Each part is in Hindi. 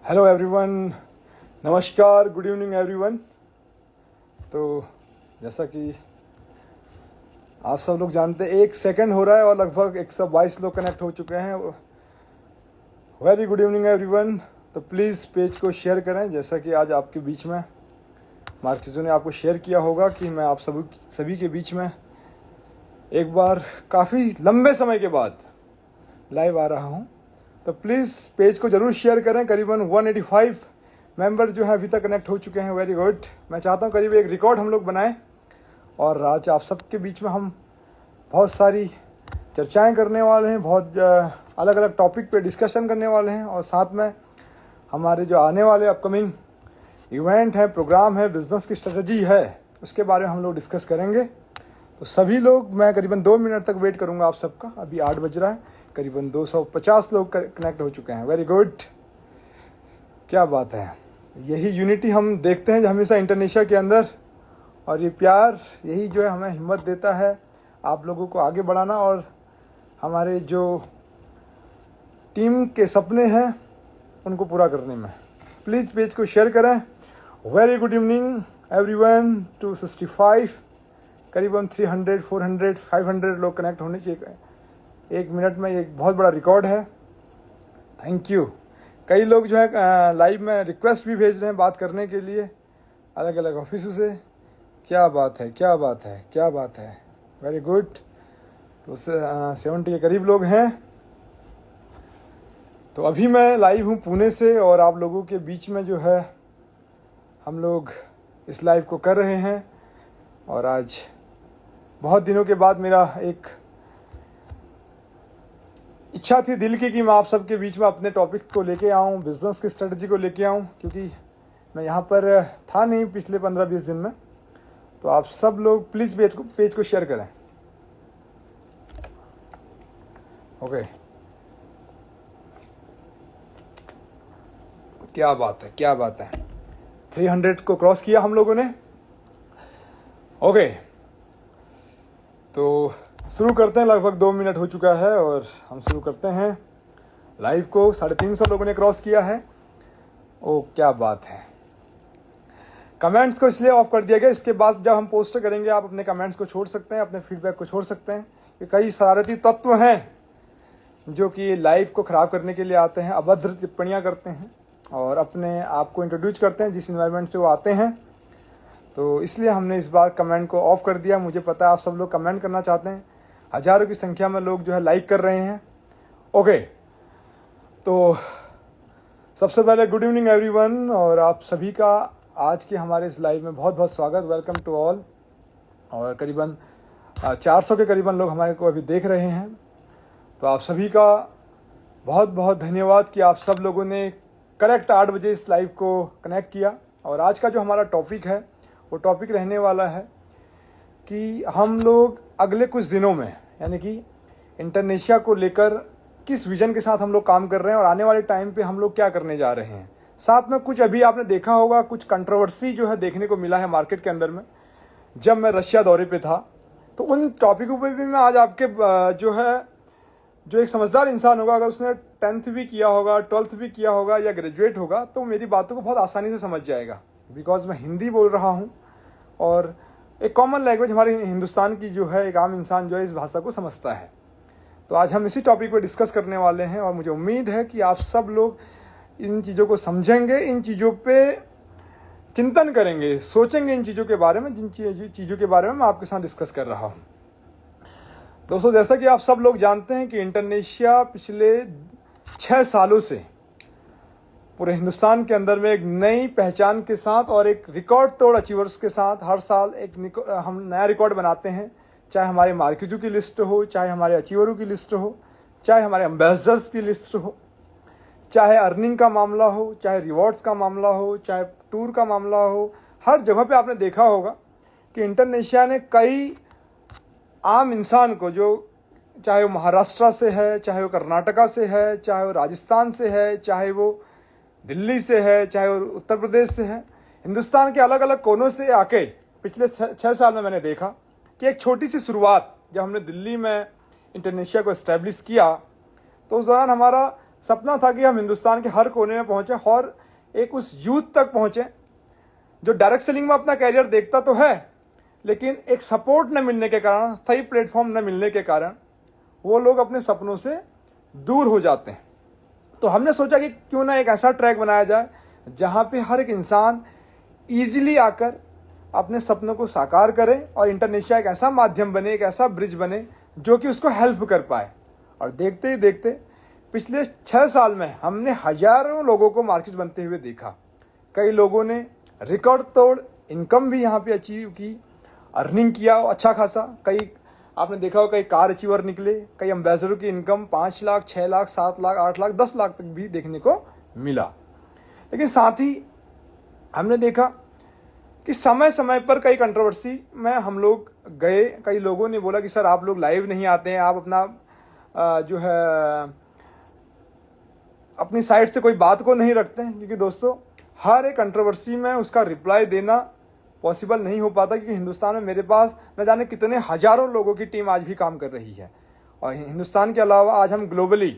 हेलो एवरीवन, नमस्कार, गुड इवनिंग एवरीवन। तो जैसा कि आप सब लोग जानते हैं, 1 सेकंड हो रहा है और लगभग 122 लोग कनेक्ट हो चुके हैं। Very good evening everyone. तो प्लीज़ पेज को शेयर करें, जैसा कि आज आपके बीच में मार्केजो ने आपको शेयर किया होगा कि मैं आप सभी के बीच में एक बार काफ़ी लंबे समय के बाद लाइव आ रहा हूँ। तो प्लीज़ पेज को ज़रूर शेयर करें। करीबन 185 मेंबर जो हैं अभी तक कनेक्ट हो चुके हैं। Very good. मैं चाहता हूँ करीब एक रिकॉर्ड हम लोग बनाएं और आज आप सबके बीच में हम बहुत सारी चर्चाएं करने वाले हैं, बहुत अलग अलग टॉपिक पे डिस्कशन करने वाले हैं और साथ में हमारे जो आने वाले अपकमिंग इवेंट है, प्रोग्राम है, बिज़नेस की स्ट्रेटजी है, उसके बारे में हम लोग डिस्कस करेंगे। तो सभी लोग, मैं करीबन 2 मिनट तक वेट करूंगा आप सबका। अभी 8 बज रहा है, करीबन 250 लोग कनेक्ट हो चुके हैं। वेरी गुड, क्या बात है। यही यूनिटी हम देखते हैं हमेशा इंडोनेशिया के अंदर, और ये प्यार यही जो है हमें हिम्मत देता है आप लोगों को आगे बढ़ाना और हमारे जो टीम के सपने हैं उनको पूरा करने में। प्लीज़ पेज को शेयर करें। Very good evening everyone. 265, करीबन 300, 400, 500 लोग कनेक्ट होने चाहिए 1 मिनट में। ये एक बहुत बड़ा रिकॉर्ड है। Thank you. कई लोग जो है लाइव में रिक्वेस्ट भी भेज रहे हैं बात करने के लिए अलग अलग ऑफिसों से। क्या बात है, क्या बात है, क्या बात है। Very good. तो 70 के करीब लोग हैं। तो अभी मैं लाइव हूँ पुणे से और आप लोगों के बीच में जो है हम लोग इस लाइव को कर रहे हैं। और आज बहुत दिनों के बाद मेरा एक इच्छा थी दिल की कि मैं आप सबके बीच में अपने टॉपिक को लेके आऊँ, बिजनेस की स्ट्रेटजी को लेके आऊँ, क्योंकि मैं यहाँ पर था नहीं पिछले 15-20 दिन में। तो आप सब लोग प्लीज़ पेज को शेयर करें। ओके, क्या बात है, क्या बात है। 300 को क्रॉस किया हम लोगों ने। ओके, तो शुरू करते हैं। लगभग 2 मिनट हो चुका है और हम शुरू करते हैं लाइव को। 350 लोगों ने क्रॉस किया है। ओ क्या बात है। कमेंट्स को इसलिए ऑफ कर दिया गया, इसके बाद जब हम पोस्ट करेंगे आप अपने कमेंट्स को छोड़ सकते हैं, अपने फीडबैक को छोड़ सकते हैं। कि कई शरारती तत्व हैं जो कि लाइव को ख़राब करने के लिए आते हैं, अभद्र टिप्पणियाँ करते हैं और अपने आप को इंट्रोड्यूस करते हैं जिस इन्वायरमेंट से वो आते हैं। तो इसलिए हमने इस बार कमेंट को ऑफ कर दिया। मुझे पता है आप सब लोग कमेंट करना चाहते हैं, हज़ारों की संख्या में लोग जो है लाइक कर रहे हैं। ओके, तो सबसे पहले गुड इवनिंग एवरीवन और आप सभी का आज के हमारे इस लाइव में बहुत बहुत स्वागत। Welcome to all. और करीबन 400 के करीबन लोग हमारे को अभी देख रहे हैं। तो आप सभी का बहुत बहुत धन्यवाद कि आप सब लोगों ने करेक्ट 8 बजे इस लाइव को कनेक्ट किया। और आज का जो हमारा टॉपिक है वो टॉपिक रहने वाला है कि हम लोग अगले कुछ दिनों में, यानी कि इंडोनेशिया को लेकर किस विजन के साथ हम लोग काम कर रहे हैं और आने वाले टाइम पे हम लोग क्या करने जा रहे हैं। साथ में कुछ अभी आपने देखा होगा कुछ कंट्रोवर्सी जो है देखने को मिला है मार्केट के अंदर में। जब मैं रशिया दौरे पे था तो उन टॉपिकों पे भी मैं आज आपके जो एक समझदार इंसान होगा, अगर उसने 10th भी किया होगा, 12th भी किया होगा या ग्रेजुएट होगा, तो मेरी बातों को बहुत आसानी से समझ जाएगा। बिकॉज मैं हिंदी बोल रहा हूँ और एक कॉमन लैंग्वेज हमारे हिंदुस्तान की जो है, एक आम इंसान जो है इस भाषा को समझता है। तो आज हम इसी टॉपिक पर डिस्कस करने वाले हैं और मुझे उम्मीद है कि आप सब लोग इन चीज़ों को समझेंगे, इन चीज़ों पे चिंतन करेंगे, सोचेंगे इन चीज़ों के बारे में, जिन चीज़ों के बारे में मैं आपके साथ डिस्कस कर रहा हूँ। दोस्तों, जैसा कि आप सब लोग जानते हैं कि इंडोनेशिया पिछले 6 सालों से पूरे हिंदुस्तान के अंदर में एक नई पहचान के साथ और एक रिकॉर्ड तोड़ अचीवर्स के साथ हर साल हम नया रिकॉर्ड बनाते हैं। चाहे हमारे मार्केटों की लिस्ट हो, चाहे हमारे अचीवरों की लिस्ट हो, चाहे हमारे एम्बेसडर्स की लिस्ट हो, चाहे अर्निंग का मामला हो, चाहे रिवॉर्ड्स का मामला हो, चाहे टूर का मामला हो। हर जगह पे आपने देखा होगा कि इंडोनेशिया ने कई आम इंसान को, जो चाहे वो महाराष्ट्र से है, चाहे वो कर्नाटका से है, चाहे वो राजस्थान से है, चाहे वो दिल्ली से है, चाहे वो उत्तर प्रदेश से है, हिंदुस्तान के अलग अलग कोनों से आके पिछले 6 साल में मैंने देखा कि एक छोटी सी शुरुआत जब हमने दिल्ली में इंडोनेशिया को इस्टेब्लिश किया तो उस दौरान हमारा सपना था कि हम हिंदुस्तान के हर कोने में पहुंचे और एक उस यूथ तक पहुंचे जो डायरेक्ट सेलिंग में अपना कैरियर देखता तो है, लेकिन एक सपोर्ट न मिलने के कारण, सही प्लेटफॉर्म न मिलने के कारण वो लोग अपने सपनों से दूर हो जाते हैं। तो हमने सोचा कि क्यों ना एक ऐसा ट्रैक बनाया जाए जहाँ पे हर एक इंसान ईजिली आकर अपने सपनों को साकार करे और इंटरनेशिया एक ऐसा माध्यम बने, एक ऐसा ब्रिज बने जो कि उसको हेल्प कर पाए। और देखते ही देखते पिछले 6 साल में हमने हजारों लोगों को मार्केट बनते हुए देखा। कई लोगों ने रिकॉर्ड तोड़ इनकम भी यहाँ पे अचीव की, अर्निंग किया अच्छा खासा। कई आपने देखा होगा कई कार अचीवर निकले, कई एम्बेसडर की इनकम 5 लाख, 6 लाख, 7 लाख, 8 लाख, 10 लाख तक भी देखने को मिला। लेकिन साथ ही हमने देखा कि समय समय पर कई कंट्रोवर्सी में हम लोग गए। कई लोगों ने बोला कि सर आप लोग लाइव नहीं आते हैं, आप अपना जो है अपनी साइड से कोई बात को नहीं रखते हैं। क्योंकि दोस्तों हर एक कंट्रोवर्सी में उसका रिप्लाई देना पॉसिबल नहीं हो पाता, क्योंकि हिंदुस्तान में मेरे पास न जाने कितने हजारों लोगों की टीम आज भी काम कर रही है। और हिंदुस्तान के अलावा आज हम ग्लोबली,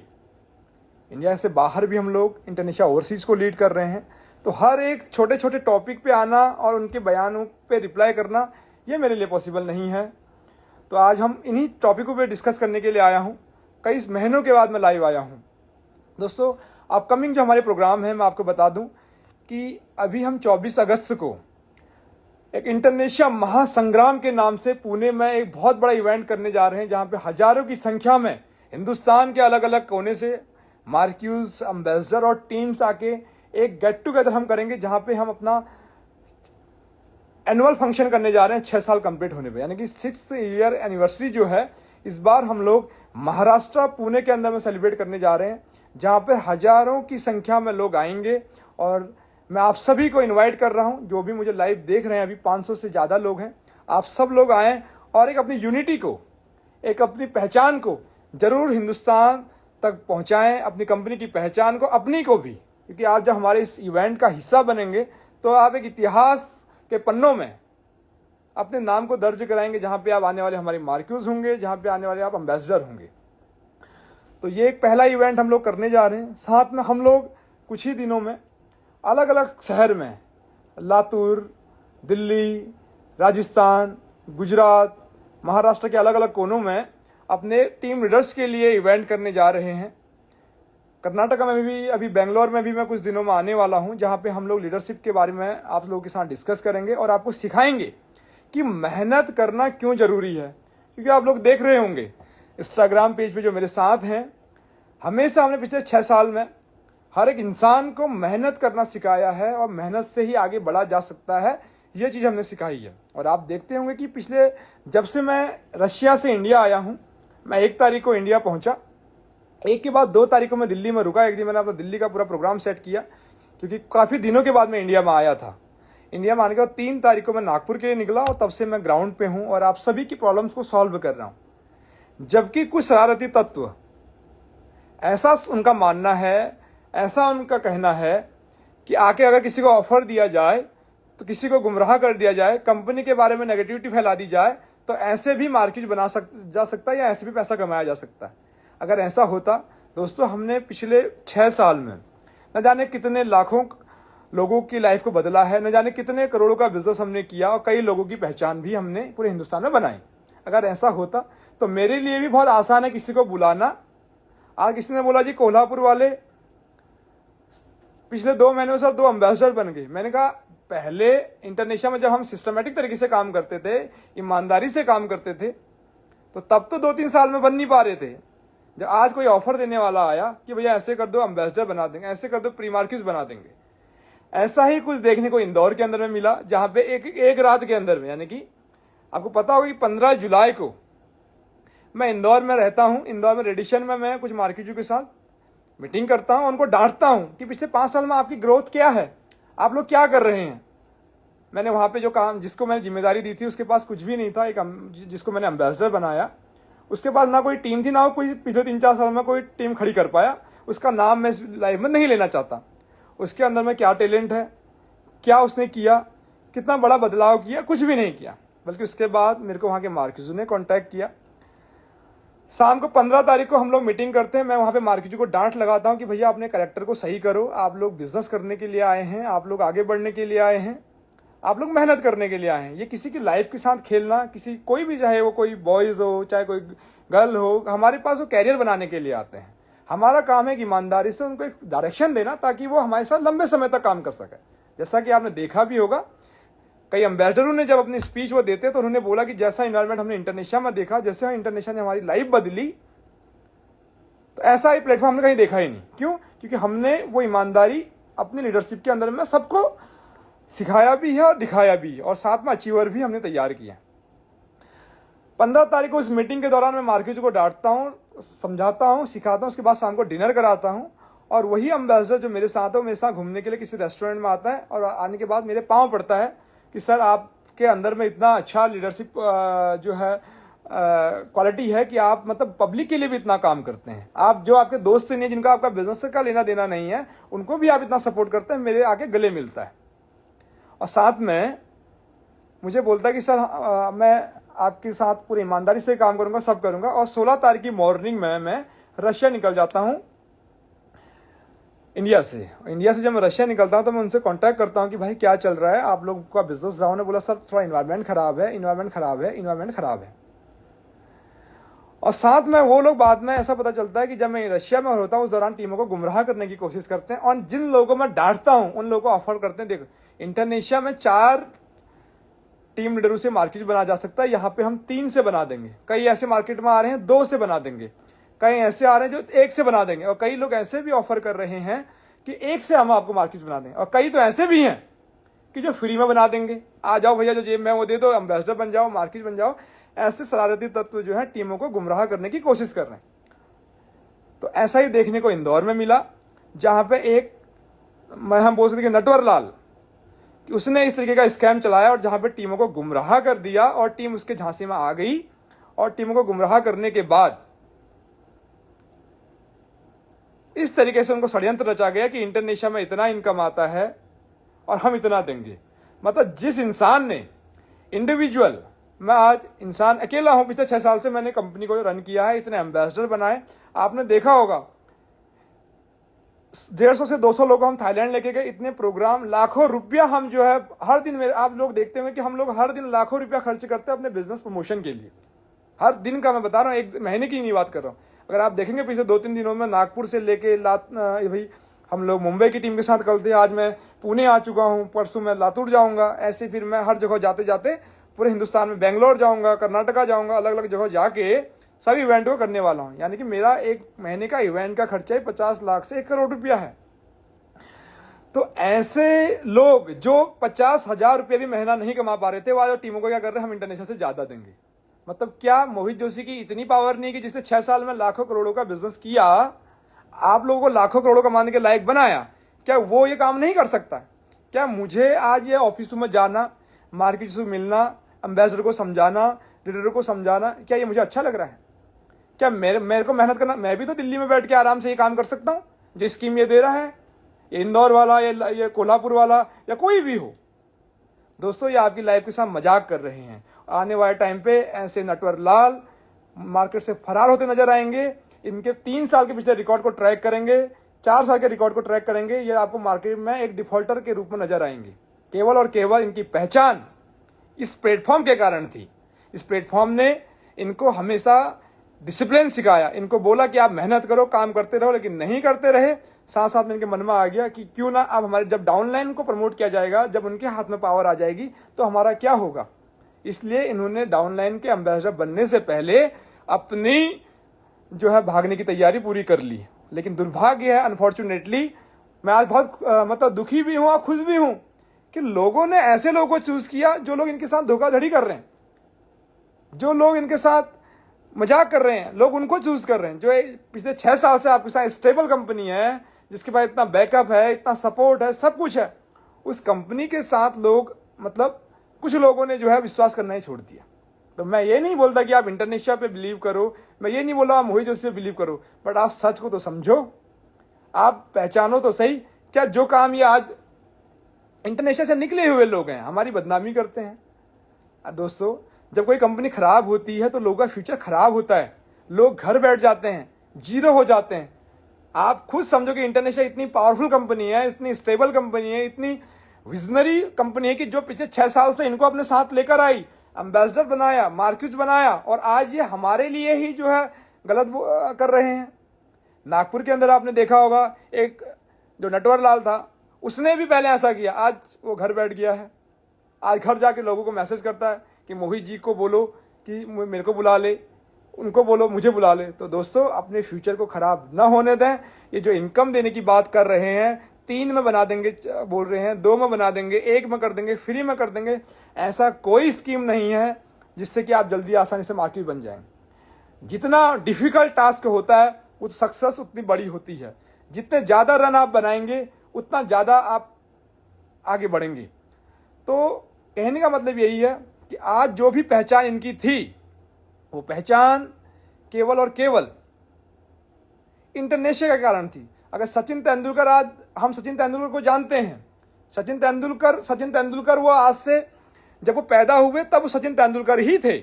इंडिया से बाहर भी हम लोग इंटरनेशनल ओवरसीज़ को लीड कर रहे हैं। तो हर एक छोटे छोटे टॉपिक पे आना और उनके बयानों पे रिप्लाई करना ये मेरे लिए पॉसिबल नहीं है। तो आज हम इन्हीं टॉपिकों पे डिस्कस करने के लिए आया हूँ। कई महीनों के बाद मैं लाइव आया हूँ। दोस्तों अपकमिंग जो हमारे प्रोग्राम है, मैं आपको बता दूँ कि अभी हम 24 अगस्त को एक इंटरनेशिया महासंग्राम के नाम से पुणे में एक बहुत बड़ा इवेंट करने जा रहे हैं, जहाँ पे हजारों की संख्या में हिंदुस्तान के अलग अलग कोने से मार्क्यूज, एम्बेसडर और टीम्स आके एक गेट टुगेदर हम करेंगे, जहाँ पे हम अपना एनुअल फंक्शन करने जा रहे हैं 6 साल कंप्लीट होने पे, यानी कि 6th ईयर एनिवर्सरी जो है इस बार हम लोग महाराष्ट्र पुणे के अंदर में सेलिब्रेट करने जा रहे हैं, जहाँ पे हजारों की संख्या में लोग आएंगे। और मैं आप सभी को इनवाइट कर रहा हूँ, जो भी मुझे लाइव देख रहे हैं, अभी 500 से ज़्यादा लोग हैं, आप सब लोग आएँ और एक अपनी यूनिटी को, एक अपनी पहचान को जरूर हिंदुस्तान तक पहुँचाएँ, अपनी कंपनी की पहचान को, अपनी को भी। क्योंकि आप जब हमारे इस इवेंट का हिस्सा बनेंगे तो आप एक इतिहास के पन्नों में अपने नाम को दर्ज कराएंगे, जहाँ पे आप आने वाले हमारे मार्क्यूज होंगे, जहाँ पे आने वाले आप एम्बेसडर होंगे। तो ये एक पहला इवेंट हम लोग करने जा रहे हैं। साथ में हम लोग कुछ ही दिनों में अलग अलग शहर में, लातूर, दिल्ली, राजस्थान, गुजरात, महाराष्ट्र के अलग अलग कोनों में अपने टीम लीडर्स के लिए इवेंट करने जा रहे हैं। कर्नाटका में भी, अभी बेंगलोर में भी मैं कुछ दिनों में आने वाला हूं, जहां पे हम लोग लीडरशिप के बारे में आप लोगों के साथ डिस्कस करेंगे और आपको सिखाएंगे कि मेहनत करना क्यों ज़रूरी है। क्योंकि आप लोग देख रहे होंगे इंस्टाग्राम पेज पे जो मेरे साथ हैं, हमेशा हमने पिछले 6 साल में हर एक इंसान को मेहनत करना सिखाया है और मेहनत से ही आगे बढ़ा जा सकता है, ये चीज़ हमने सिखाई है। और आप देखते होंगे कि पिछले, जब से मैं रशिया से इंडिया आया हूँ, मैं 1 तारीख को इंडिया पहुँचा, 1 के बाद 2 तारीख को मैं दिल्ली में रुका। एक दिन मैंने अपना दिल्ली का पूरा प्रोग्राम सेट किया, क्योंकि काफ़ी दिनों के बाद मैं इंडिया में आया था। इंडिया में आने के बाद 3 तारीख को मैं नागपुर के लिए निकला और तब से मैं ग्राउंड पे हूँ और आप सभी की प्रॉब्लम्स को सॉल्व कर रहा हूँ। जबकि कुछ शरारती तत्व, ऐसा उनका मानना है, ऐसा उनका कहना है कि आके अगर किसी को ऑफर दिया जाए, तो किसी को गुमराह कर दिया जाए, कंपनी के बारे में नेगेटिविटी फैला दी जाए, तो ऐसे भी मार्केट जा सकता है या ऐसे भी पैसा कमाया जा सकता है। अगर ऐसा होता दोस्तों, हमने पिछले 6 साल में न जाने कितने लाखों लोगों की लाइफ को बदला है, न जाने कितने करोड़ों का बिजनेस हमने किया और कई लोगों की पहचान भी हमने पूरे हिंदुस्तान में बनाई। अगर ऐसा होता तो मेरे लिए भी बहुत आसान है किसी को बुलाना। आज किसी ने बोला जी कोल्हापुर वाले पिछले 2 महीनों से 2 एम्बेसडर बन गए। मैंने कहा पहले इंटरनेशनल में जब हम सिस्टमेटिक तरीके से काम करते थे, ईमानदारी से काम करते थे, तो तब तो 2-3 साल में बन नहीं पा रहे थे। जब आज कोई ऑफर देने वाला आया कि भैया ऐसे कर दो, एम्बेसडर बना देंगे, ऐसे कर दो, प्री मार्क्यूज बना देंगे। ऐसा ही कुछ देखने को इंदौर के अंदर में मिला, जहां पे एक रात के अंदर में, यानी कि आपको पता होगा कि 15 जुलाई को मैं इंदौर में रहता हूं। इंदौर में रेडिशन में मैं कुछ मार्क्यूजों के साथ मीटिंग करता हूं, उनको डांटता हूं कि पिछले 5 साल में आपकी ग्रोथ क्या है, आप लोग क्या कर रहे हैं। मैंने वहां पे जो काम, जिसको मैंने जिम्मेदारी दी थी, उसके पास कुछ भी नहीं था। जिसको मैंने एम्बेसडर बनाया, उसके पास ना कोई टीम थी, ना कोई पिछले 3-4 साल में कोई टीम खड़ी कर पाया। उसका नाम मैं इस लाइव में नहीं लेना चाहता। उसके अंदर में क्या टैलेंट है, क्या उसने किया, कितना बड़ा बदलाव किया, कुछ भी नहीं किया। बल्कि उसके बाद मेरे को वहाँ के मार्क्यूजों ने कॉन्टैक्ट किया, शाम को 15 तारीख को हम लोग मीटिंग करते हैं। मैं वहाँ पे मार्केट को डांट लगाता हूँ कि भैया अपने कैरेक्टर को सही करो, आप लोग बिजनेस करने के लिए आए हैं, आप लोग आगे बढ़ने के लिए आए हैं, आप लोग मेहनत करने के लिए आए हैं। ये किसी की लाइफ के साथ खेलना, किसी कोई भी, चाहे वो कोई बॉयज़ हो चाहे कोई गर्ल हो, हमारे पास वो कैरियर बनाने के लिए आते हैं। हमारा काम है कि ईमानदारी से उनको एक डायरेक्शन देना ताकि वो हमारे साथ लंबे समय तक काम कर सके। जैसा कि आपने देखा भी होगा, कई एम्बेसडरों ने जब अपनी स्पीच वो देते तो उन्होंने बोला कि जैसा इन्वायरमेंट हमने इंटरनेशिया में देखा, जैसे इंटरनेशिया ने हमारी लाइफ बदली, तो ऐसा ही प्लेटफॉर्म हमने कहीं देखा ही नहीं। क्यों? क्योंकि हमने वो ईमानदारी अपनी लीडरशिप के अंदर में सबको सिखाया भी है और दिखाया भी है, और साथ में अचीवर भी हमने तैयार किया। 15 तारीख को इस मीटिंग के दौरान मैं मार्केट को डांटता हूँ, समझाता हूँ, सिखाता हूँ, उसके बाद शाम को डिनर कराता हूँ। और वही एम्बेसडर जो मेरे साथ है, मेरे साथ घूमने के लिए किसी रेस्टोरेंट में आता है और आने के बाद मेरे पाँव पड़ता है कि सर आपके अंदर में इतना अच्छा लीडरशिप जो है क्वालिटी है कि आप मतलब पब्लिक के लिए भी इतना काम करते हैं। आप जो आपके दोस्त नहीं, जिनका आपका बिजनेस का लेना देना नहीं है, उनको भी आप इतना सपोर्ट करते हैं, मेरे आके गले मिलता है। और साथ में मुझे बोलता है कि सर मैं आपके साथ पूरी ईमानदारी से काम करूंगा, सब करूंगा। और 16 तारीख की मॉर्निंग में मैं रशिया निकल जाता हूं इंडिया से। जब मैं रशिया निकलता हूं तो मैं उनसे कांटेक्ट करता हूं कि भाई क्या चल रहा है, आप लोगों का बिजनेस डाउन है। बोला सर थोड़ा इन्वायरमेंट खराब है। और साथ में वो लोग, बाद में ऐसा पता चलता है कि जब मैं रशिया में होता हूँ उस दौरान टीमों को गुमराह करने की कोशिश करते हैं, और जिन लोगों को मैं डांटता हूँ उन लोगों को ऑफर करते हैं, देखो इंडोनेशिया में 4 टीम लीडरों से मार्केट बना जा सकता है, यहाँ पे हम 3 से बना देंगे। कई ऐसे मार्केट में आ रहे हैं 2 से बना देंगे, कई ऐसे आ रहे हैं जो 1 से बना देंगे, और कई लोग ऐसे भी ऑफर कर रहे हैं कि 1 से हम आपको मार्केट बना देंगे, और कई तो ऐसे भी हैं कि जो फ्री में बना देंगे। आ जाओ भैया, जो जेब में वो दे दो, एम्बेसडर बन जाओ, मार्केट बन जाओ। ऐसे शरारती तत्व जो है टीमों को गुमराह करने की कोशिश कर रहे हैं। तो ऐसा ही देखने को इंदौर में मिला, जहां पे एक, हम बोल सकते कि नटवर लाल, कि उसने इस तरीके का स्कैम चलाया और जहां पे टीमों को गुमराह कर दिया, और टीम उसके झांसे में आ गई। और टीमों को गुमराह करने के बाद इस तरीके से उनको षड्यंत्र रचा गया कि इंडोनेशिया में इतना इनकम आता है और हम इतना देंगे। मतलब जिस इंसान ने इंडिविजुअल, मैं आज इंसान अकेला हूं, पिछले 6 साल से मैंने कंपनी को रन किया है, इतने एम्बेसडर बनाए, आपने देखा होगा 150 से 200 लोग हम थाईलैंड लेके गए, इतने प्रोग्राम, लाखों रुपया हम जो है हर दिन, मेरे आप लोग देखते होंगे कि हम लोग हर दिन लाखों रुपया खर्च करते हैं अपने बिजनेस प्रमोशन के लिए। हर दिन का मैं बता रहा हूँ, एक महीने की नहीं बात कर रहा हूँ। अगर आप देखेंगे पिछले 2-3 दिनों में नागपुर से लेके भाई हम लोग मुंबई की टीम के साथ कल थे, आज मैं पुणे आ चुका हूँ, परसों मैं लातूर जाऊँगा। ऐसे फिर मैं हर जगह जाते जाते पूरे हिंदुस्तान में बेंगलोर जाऊँगा, कर्नाटका जाऊँगा, अलग अलग जगह जाके सभी इवेंट को करने वाला हूँ। यानी कि मेरा एक महीने का इवेंट का खर्चा ही 50 लाख से 1 करोड़ रुपया है। तो ऐसे लोग जो 50,000 रुपये भी महीना नहीं कमा पा रहे थे, वो टीमों को क्या कर रहे हैं, हम इंटरनेशनल से ज्यादा देंगे। मतलब क्या मोहित जोशी की इतनी पावर नहीं कि जिसने 6 साल में लाखों करोड़ों का बिजनेस किया, आप लोगों को लाखों करोड़ों कमाने के लायक बनाया, क्या वो ये काम नहीं कर सकता? क्या मुझे आज ये ऑफिस में जाना, मार्केट से मिलना, एम्बेसडर को समझाना, लीडर को समझाना, क्या ये मुझे अच्छा लग रहा है? क्या मेरे को मेहनत करना, मैं भी तो दिल्ली में बैठ के आराम से ये काम कर सकता हूँ जो स्कीम ये दे रहा है, ये इंदौर वाला, ये कोल्हापुर वाला, या कोई भी हो। दोस्तों ये आपकी लाइफ के साथ मजाक कर रहे हैं। आने वाले टाइम पे ऐसे नटवर लाल मार्केट से फरार होते नजर आएंगे। इनके 3 साल के पिछले रिकॉर्ड को ट्रैक करेंगे, 4 साल के रिकॉर्ड को ट्रैक करेंगे, ये आपको मार्केट में एक डिफॉल्टर के रूप में नजर आएंगे। केवल और केवल इनकी पहचान इस प्लेटफॉर्म के कारण थी। इस प्लेटफॉर्म ने इनको हमेशा डिसिप्लिन सिखाया, इनको बोला कि आप मेहनत करो, काम करते रहो, लेकिन नहीं करते रहे। साथ साथ में इनके मन में आ गया कि क्यों ना अब हमारे, जब डाउनलाइन को प्रमोट किया जाएगा, जब उनके हाथ में पावर आ जाएगी तो हमारा क्या होगा। इसलिए इन्होंने डाउनलाइन के एम्बेसडर बनने से पहले अपनी जो है भागने की तैयारी पूरी कर ली। लेकिन दुर्भाग्य है, अनफॉर्चुनेटली मैं आज बहुत मतलब दुखी भी हूं और खुश भी हूं कि लोगों ने ऐसे लोगों को चूज किया जो लोग इनके साथ धोखाधड़ी कर रहे हैं, जो लोग इनके साथ मजाक कर रहे हैं, लोग उनको चूज कर रहे हैं। जो पिछले 6 साल से आपके साथ स्टेबल कंपनी है, जिसके पास इतना बैकअप है, इतना सपोर्ट है, सब कुछ है, उस कंपनी के साथ लोग, मतलब कुछ लोगों ने जो है विश्वास करना ही छोड़ दिया। तो मैं ये नहीं बोलता कि आप इंटरनेशिया पे बिलीव करो, मैं ये नहीं बोल रहा आप मोहित जोशी पे बिलीव करो, बट आप सच को तो समझो, आप पहचानो तो सही। क्या जो काम ये आज इंटरनेशिया से निकले हुए लोग हैं हमारी बदनामी करते हैं? दोस्तों जब कोई कंपनी खराब होती है तो लोगों का फ्यूचर खराब होता है, लोग घर बैठ जाते हैं, जीरो हो जाते हैं। आप खुद समझो कि इंटरनेशनल इतनी पावरफुल कंपनी है, इतनी स्टेबल कंपनी है, इतनी विजनरी कंपनी है कि जो पिछले 6 साल से इनको अपने साथ लेकर आई, एम्बेसडर बनाया, मार्क्यूज बनाया, और आज ये हमारे लिए ही जो है गलत कर रहे हैं। नागपुर के अंदर आपने देखा होगा, एक जो नटवर लाल था, उसने भी पहले ऐसा किया, आज वो घर बैठ गया है। आज घर जाके लोगों को मैसेज करता है कि मोहित जी को बोलो कि मेरे को बुला ले, उनको बोलो मुझे बुला ले। तो दोस्तों, अपने फ्यूचर को खराब ना होने दें। ये जो इनकम देने की बात कर रहे हैं, 3 में बना देंगे बोल रहे हैं, 2 में बना देंगे, 1 में कर देंगे, फ्री में कर देंगे, ऐसा कोई स्कीम नहीं है जिससे कि आप जल्दी आसानी से मार्केट बन जाएं। जितना डिफिकल्ट टास्क होता है वो सक्सेस उतनी बड़ी होती है। जितने ज़्यादा रन आप बनाएंगे उतना ज़्यादा आप आगे बढ़ेंगे। तो कहने का मतलब यही है कि आज जो भी पहचान इनकी थी, वो पहचान केवल और केवल इंटरनेशनल के कारण थी। अगर सचिन तेंदुलकर, आज हम सचिन तेंदुलकर को जानते हैं, सचिन तेंदुलकर वो आज से, जब वो पैदा हुए तब वो सचिन तेंदुलकर ही थे,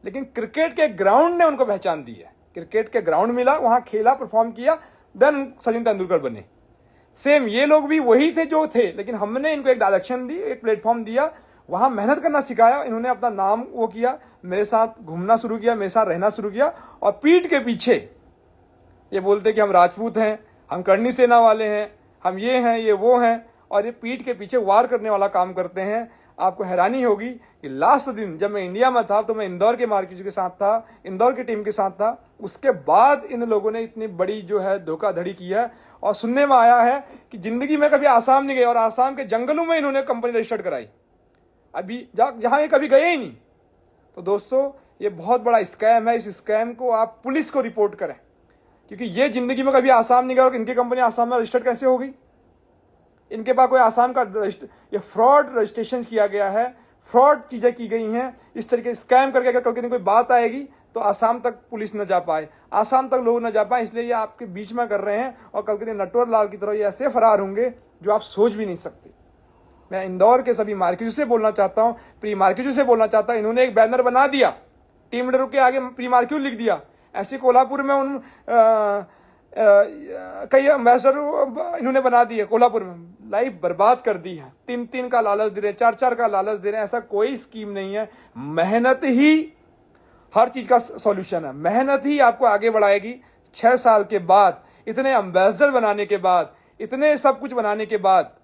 लेकिन क्रिकेट के ग्राउंड ने उनको पहचान दी है। क्रिकेट के ग्राउंड मिला, वहां खेला, परफॉर्म किया, देन सचिन तेंदुलकर बने। सेम ये लोग भी वही थे जो थे, लेकिन हमने इनको एक डायरेक्शन दी, एक प्लेटफॉर्म दिया, वहां मेहनत करना सिखाया, इन्होंने अपना नाम वो किया, मेरे साथ घूमना शुरू किया, मेरे साथ रहना शुरू किया, और पीठ के पीछे ये बोलते कि हम राजपूत हैं, हम करनी सेना वाले हैं, हम ये हैं, ये वो हैं, और ये पीठ के पीछे वार करने वाला काम करते हैं। आपको हैरानी होगी कि लास्ट दिन जब मैं इंडिया में था तो मैं इंदौर के मार्केट के साथ था, इंदौर की टीम के साथ था। उसके बाद इन लोगों ने इतनी बड़ी जो है धोखाधड़ी की है, और सुनने में आया है कि जिंदगी में कभी आसाम नहीं गए, और आसाम के जंगलों में इन्होंने कंपनी रजिस्टर्ड कराई, अभी जहां ये कभी गए ही नहीं। तो दोस्तों, ये बहुत बड़ा स्कैम है। इस स्कैम को आप पुलिस को रिपोर्ट करें, क्योंकि ये जिंदगी में कभी आसाम नहीं गया, और इनकी कंपनी आसाम में रजिस्टर्ड कैसे हो गई? इनके पास कोई आसाम का ये फ्रॉड रजिस्ट्रेशन किया गया है, फ्रॉड चीजें की गई हैं। इस तरीके स्कैम करके अगर कल के दिन कोई बात आएगी तो आसाम तक पुलिस न जा पाए, आसाम तक लोग न जा पाए, इसलिए ये आपके बीच में कर रहे हैं। और कल के दिन नटवर लाल की तरह ये ऐसे फरार होंगे जो आप सोच भी नहीं सकते। मैं इंदौर के सभी मार्केटों से बोलना चाहता हूँ, प्री मार्केटों से बोलना चाहता हूँ, इन्होंने एक बैनर बना दिया, टीम लीडर के आगे प्री मार्केट लिख दिया। ऐसे कोल्हापुर में उन कई एम्बेसडर इन्होंने बना दिए, कोल्हापुर में लाइफ बर्बाद कर दी है। 3-3 का लालच दे रहे हैं, 4-4 का लालच दे रहे हैं। ऐसा कोई स्कीम नहीं है। मेहनत ही हर चीज का सॉल्यूशन है। मेहनत ही आपको आगे बढ़ाएगी। 6 साल के बाद, इतने एम्बेसडर बनाने के बाद, इतने सब कुछ बनाने के बाद,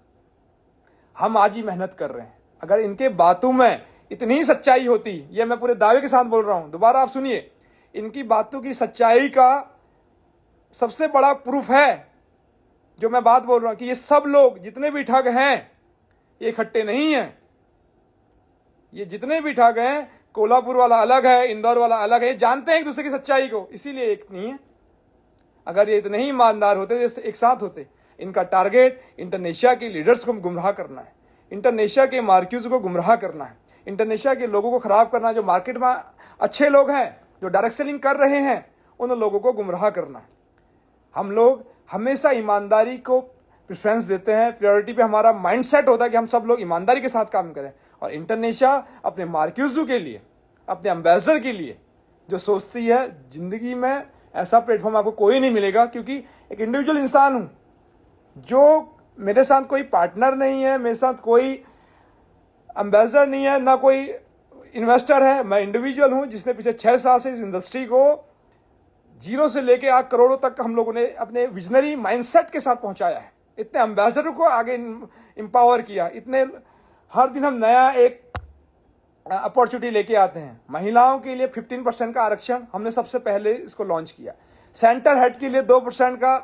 हम आज ही मेहनत कर रहे हैं। अगर इनके बातों में इतनी ही सच्चाई होती, ये मैं पूरे दावे के साथ बोल रहा हूं, दोबारा आप सुनिए, इनकी बातों की सच्चाई का सबसे बड़ा प्रूफ है जो मैं बात बोल रहा हूं कि ये सब लोग जितने भी ठग हैं ये इकट्ठे नहीं हैं। ये जितने भी ठग हैं, कोल्हापुर वाला अलग है, इंदौर वाला अलग है, ये जानते हैं एक दूसरे की सच्चाई को, इसीलिए एक नहीं है। अगर ये इतने ही ईमानदार होते, जैसे एक साथ होते। इनका टारगेट इंटरनेशिया के लीडर्स को गुमराह करना है, इंटरनेशिया के मार्केट्स को गुमराह करना है, इंटरनेशिया के लोगों को खराब करना है। जो मार्केट में अच्छे लोग हैं, जो डायरेक्ट सेलिंग कर रहे हैं, उन लोगों को गुमराह करना है। हम लोग हमेशा ईमानदारी को प्रेफरेंस देते हैं, प्रायोरिटी पे हमारा माइंडसेट होता है कि हम सब लोग ईमानदारी के साथ काम करें। और इंटरनेशिया अपने मार्क्यूज़ के लिए, अपने एम्बेसडर के लिए जो सोचती है, जिंदगी में ऐसा प्लेटफॉर्म आपको कोई नहीं मिलेगा। क्योंकि एक इंडिविजुअल इंसान हूं, जो मेरे साथ कोई पार्टनर नहीं है, मेरे साथ कोई एम्बेसडर नहीं है, ना कोई इन्वेस्टर है। मैं इंडिविजुअल हूं जिसने पिछले 6 साल से इस इंडस्ट्री को जीरो से लेके आज करोड़ों तक हम लोगों ने अपने विजनरी माइंडसेट के साथ पहुंचाया है। इतने एम्बेसडर को आगे एम्पावर किया, इतने हर दिन हम नया एक अपॉर्चुनिटी लेके आते हैं। महिलाओं के लिए 15% का आरक्षण हमने सबसे पहले इसको लॉन्च किया। सेंटर हेड के लिए 2% का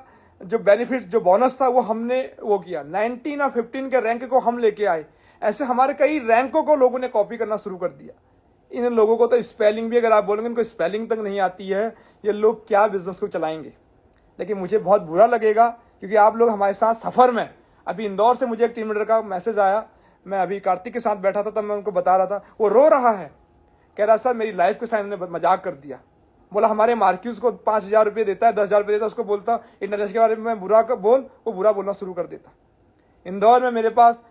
जो बेनिफिट, जो बोनस था, वो हमने वो किया। 19 और 15 के रैंक को हम लेके आए। ऐसे हमारे कई रैंकों को लोगों ने कॉपी करना शुरू कर दिया। इन लोगों को तो स्पेलिंग भी, अगर आप बोलेंगे इनको स्पेलिंग तक नहीं आती है, ये लोग क्या बिजनेस को चलाएंगे। लेकिन मुझे बहुत बुरा लगेगा क्योंकि आप लोग हमारे साथ सफ़र में, अभी इंदौर से मुझे एक टीम लीडर का मैसेज आया, मैं अभी कार्तिक के साथ बैठा था तब मैं उनको बता रहा था, वो रो रहा है, कह रहा सर मेरी लाइफ के साथ इन्होंने मजाक कर दिया। बोला हमारे मार्क्यूज को 5,000 रुपये देता है, 10,000 रुपये देता है, उसको बोलता इंटरनेशनल के बारे में बुरा बोल, वो बुरा बोलना शुरू कर देता। इंदौर में मेरे पास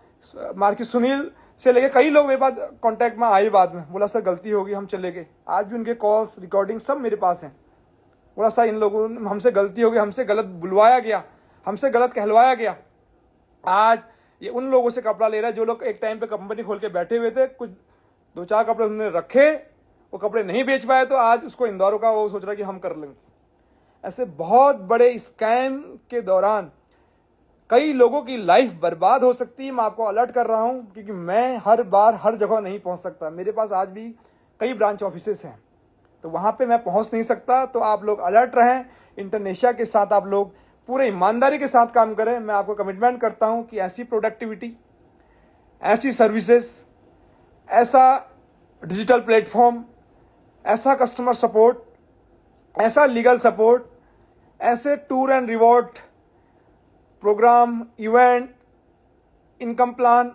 मार्क्यूज सुनील से लेके कई लोग मेरे पास कांटेक्ट में आए, बाद में बोला सर गलती होगी, हम चले गए। आज भी उनके कॉल्स, रिकॉर्डिंग सब मेरे पास हैं। थोड़ा सा इन लोगों हमसे गलती हो गई, हमसे गलत बुलवाया गया, हमसे गलत कहलवाया गया। आज ये उन लोगों से कपड़ा ले रहा है जो लोग एक टाइम पे कंपनी खोल के बैठे हुए थे, कुछ 2-4 कपड़े उन्होंने रखे, वो कपड़े नहीं बेच पाए तो आज उसको इंदौर का वो सोच रहा है कि हम कर लेंगे। ऐसे बहुत बड़े स्कैम के दौरान कई लोगों की लाइफ बर्बाद हो सकती है। मैं आपको अलर्ट कर रहा हूं क्योंकि मैं हर बार हर जगह नहीं पहुंच सकता। मेरे पास आज भी कई ब्रांच ऑफिसेस हैं, तो वहां पे मैं पहुंच नहीं सकता। तो आप लोग अलर्ट रहें, इंटरनेशिया के साथ आप लोग पूरे ईमानदारी के साथ काम करें। मैं आपको कमिटमेंट करता हूं कि ऐसी प्रोडक्टिविटी, ऐसी सर्विसेज, ऐसा डिजिटल प्लेटफॉर्म, ऐसा कस्टमर सपोर्ट, ऐसा लीगल सपोर्ट, ऐसे tour and reward program, event, income plan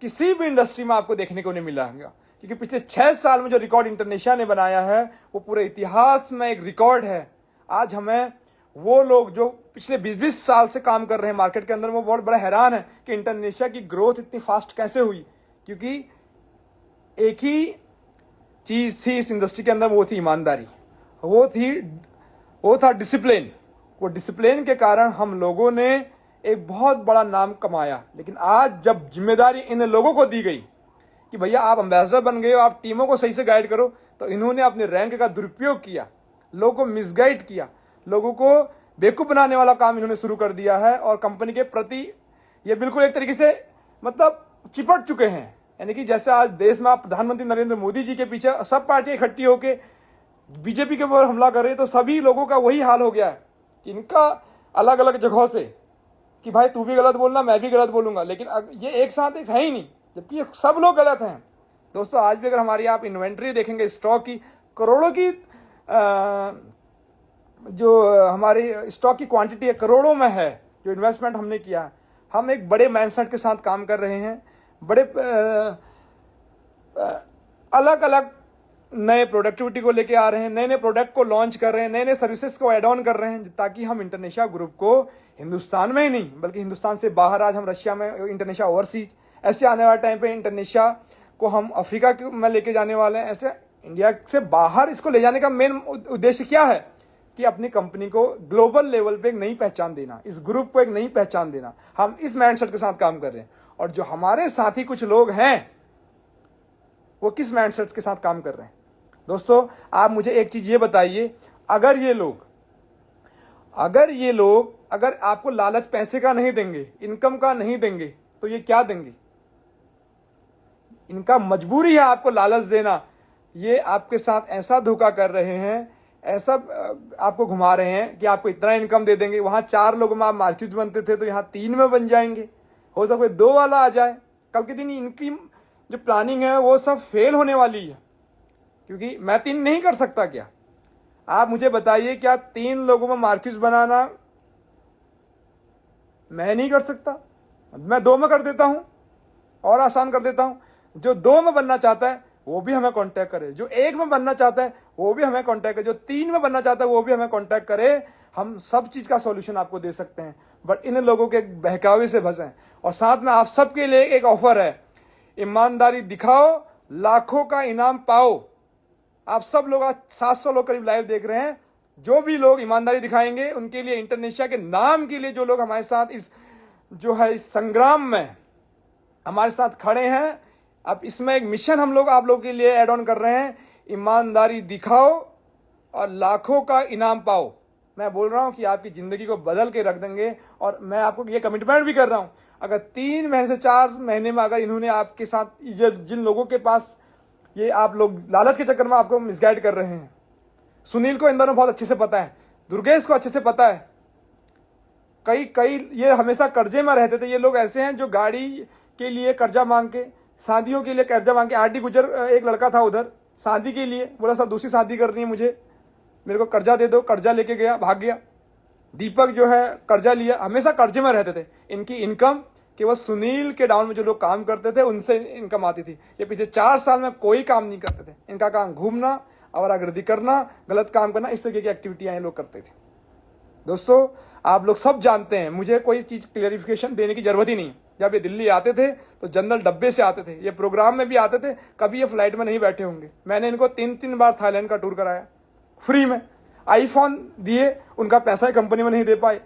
किसी भी इंडस्ट्री में आपको देखने को नहीं मिला है। क्योंकि पिछले 6 साल में जो रिकॉर्ड इंटरनेशिया ने बनाया है वो पूरे इतिहास में एक रिकॉर्ड है। आज हमें वो लोग जो पिछले 20-20 साल से काम कर रहे हैं मार्केट के अंदर, वो बहुत बड़ा हैरान है कि इंटरनेशिया की ग्रोथ इतनी फास्ट कैसे हुई। क्योंकि एक ही चीज़ थी इस इंडस्ट्री के अंदर, वो थी ईमानदारी, वो था डिसिप्लिन। वो डिसिप्लिन के कारण हम लोगों ने एक बहुत बड़ा नाम कमाया। लेकिन आज जब जिम्मेदारी इन लोगों को दी गई कि भैया आप एम्बेसडर बन गए हो, आप टीमों को सही से गाइड करो, तो इन्होंने अपने रैंक का दुरुपयोग किया, लोगों को मिसगाइड किया, लोगों को बेवकूफ़ बनाने वाला काम इन्होंने शुरू कर दिया है। और कंपनी के प्रति ये बिल्कुल एक तरीके से मतलब चिपट चुके हैं। यानी कि जैसे आज देश में आप प्रधानमंत्री नरेंद्र मोदी जी के पीछे सब पार्टियां इकट्ठी होकर बीजेपी के ऊपर हमला कर रही है, तो सभी लोगों का वही हाल हो गया है कि इनका अलग अलग जगहों से कि भाई तू भी गलत बोलना, मैं भी गलत बोलूंगा, लेकिन ये एक साथ एक है ही नहीं, जबकि ये सब लोग गलत हैं। दोस्तों आज भी अगर हमारी आप इन्वेंट्री देखेंगे स्टॉक की, करोड़ों की जो हमारी स्टॉक की क्वांटिटी है करोड़ों में है। जो इन्वेस्टमेंट हमने किया, हम एक बड़े माइंडसेट के साथ काम कर रहे हैं, बड़े अलग अलग नए प्रोडक्टिविटी को लेके आ रहे हैं, नए नए प्रोडक्ट को लॉन्च कर रहे हैं, नए नए सर्विसेज को ऐड ऑन कर रहे हैं, ताकि हम इंटरनेशिया ग्रुप को हिंदुस्तान में ही नहीं बल्कि हिंदुस्तान से बाहर, आज हम रशिया में इंटरनेशिया ओवरसीज, ऐसे आने वाले टाइम पे इंटरनेशिया को हम अफ्रीका में लेके जाने वाले हैं। ऐसे इंडिया से बाहर इसको ले जाने का मेन उद्देश्य क्या है कि अपनी कंपनी को ग्लोबल लेवल पे एक नई पहचान देना, इस ग्रुप को एक नई पहचान देना। हम इस माइंडसेट के साथ काम कर रहे हैं। और जो हमारे साथी कुछ लोग हैं वो किस माइंडसेट के साथ काम कर रहे हैं? दोस्तों आप मुझे एक चीज ये बताइए, अगर ये लोग अगर आपको लालच पैसे का नहीं देंगे, इनकम का नहीं देंगे, तो ये क्या देंगे? इनका मजबूरी है आपको लालच देना। ये आपके साथ ऐसा धोखा कर रहे हैं, ऐसा आपको घुमा रहे हैं कि आपको इतना इनकम दे देंगे, वहां 4 लोगों में आप मार्केट बनते थे तो यहाँ 3 में बन जाएंगे, हो सकता है 2 वाला आ जाए। कल के दिन इनकी जो प्लानिंग है वो सब फेल होने वाली है, क्योंकि मैं 3 नहीं कर सकता क्या? आप मुझे बताइए, क्या 3 लोगों में मार्केट बनाना मैं नहीं कर सकता? मैं 2 में कर देता हूं और आसान कर देता हूं। जो 2 में बनना चाहता है वो भी हमें कांटेक्ट करे, जो 1 में बनना चाहता है वो भी हमें कांटेक्ट करे, जो 3 में बनना चाहता है वो भी हमें कांटेक्ट करे। हम सब चीज का सॉल्यूशन आपको दे सकते हैं, बट इन लोगों के बहकावे से फंसे। और साथ में आप सबके लिए एक ऑफर है, ईमानदारी दिखाओ, लाखों का इनाम पाओ। आप सब लोग आज 700 लोग करीब लाइव देख रहे हैं। जो भी लोग ईमानदारी दिखाएंगे उनके लिए, इंटरनेशिया के नाम के लिए जो लोग हमारे साथ इस संग्राम में हमारे साथ खड़े हैं, अब इसमें एक मिशन हम लोग आप लोगों के लिए ऐड ऑन कर रहे हैं, ईमानदारी दिखाओ और लाखों का इनाम पाओ। मैं बोल रहा हूं कि आपकी जिंदगी को बदल के रख देंगे। और मैं आपको ये कमिटमेंट भी कर रहा हूं, अगर 3 महीने से 4 महीने में अगर इन्होंने आपके साथ, जिन लोगों के पास ये आप लोग लालच के चक्कर में आपको मिसगाइड कर रहे हैं, सुनील को इन दोनों बहुत अच्छे से पता है, दुर्गेश को अच्छे से पता है, कई ये हमेशा कर्जे में रहते थे। ये लोग ऐसे हैं जो गाड़ी के लिए कर्जा मांग के, शादियों के लिए कर्जा मांग के, आरडी गुजर एक लड़का था उधर, शादी के लिए बोला सर दूसरी शादी करनी है मुझे, मेरे को कर्जा दे दो, कर्जा लेके गया, भाग गया। दीपक जो है कर्जा लिया, हमेशा कर्जे में रहते थे। इनकी इनकम केवल सुनील के डाउन में जो लोग काम करते थे उनसे इनकम आती थी। ये पिछले 4 साल में कोई काम नहीं करते थे। इनका काम घूमना, आवारागर्दी करना, गलत काम करना, इस तरीके की एक्टिविटियां ये लोग करते थे। दोस्तों आप लोग सब जानते हैं, मुझे कोई चीज क्लियरिफिकेशन देने की जरूरत ही नहीं। जब ये दिल्ली आते थे तो जनरल डब्बे से आते थे, ये प्रोग्राम में भी आते थे, कभी ये फ्लाइट में नहीं बैठे होंगे। मैंने इनको 3-3 बार थाईलैंड का टूर कराया फ्री में। आईफोन दिए, उनका पैसा ही कंपनी में नहीं दे पाए।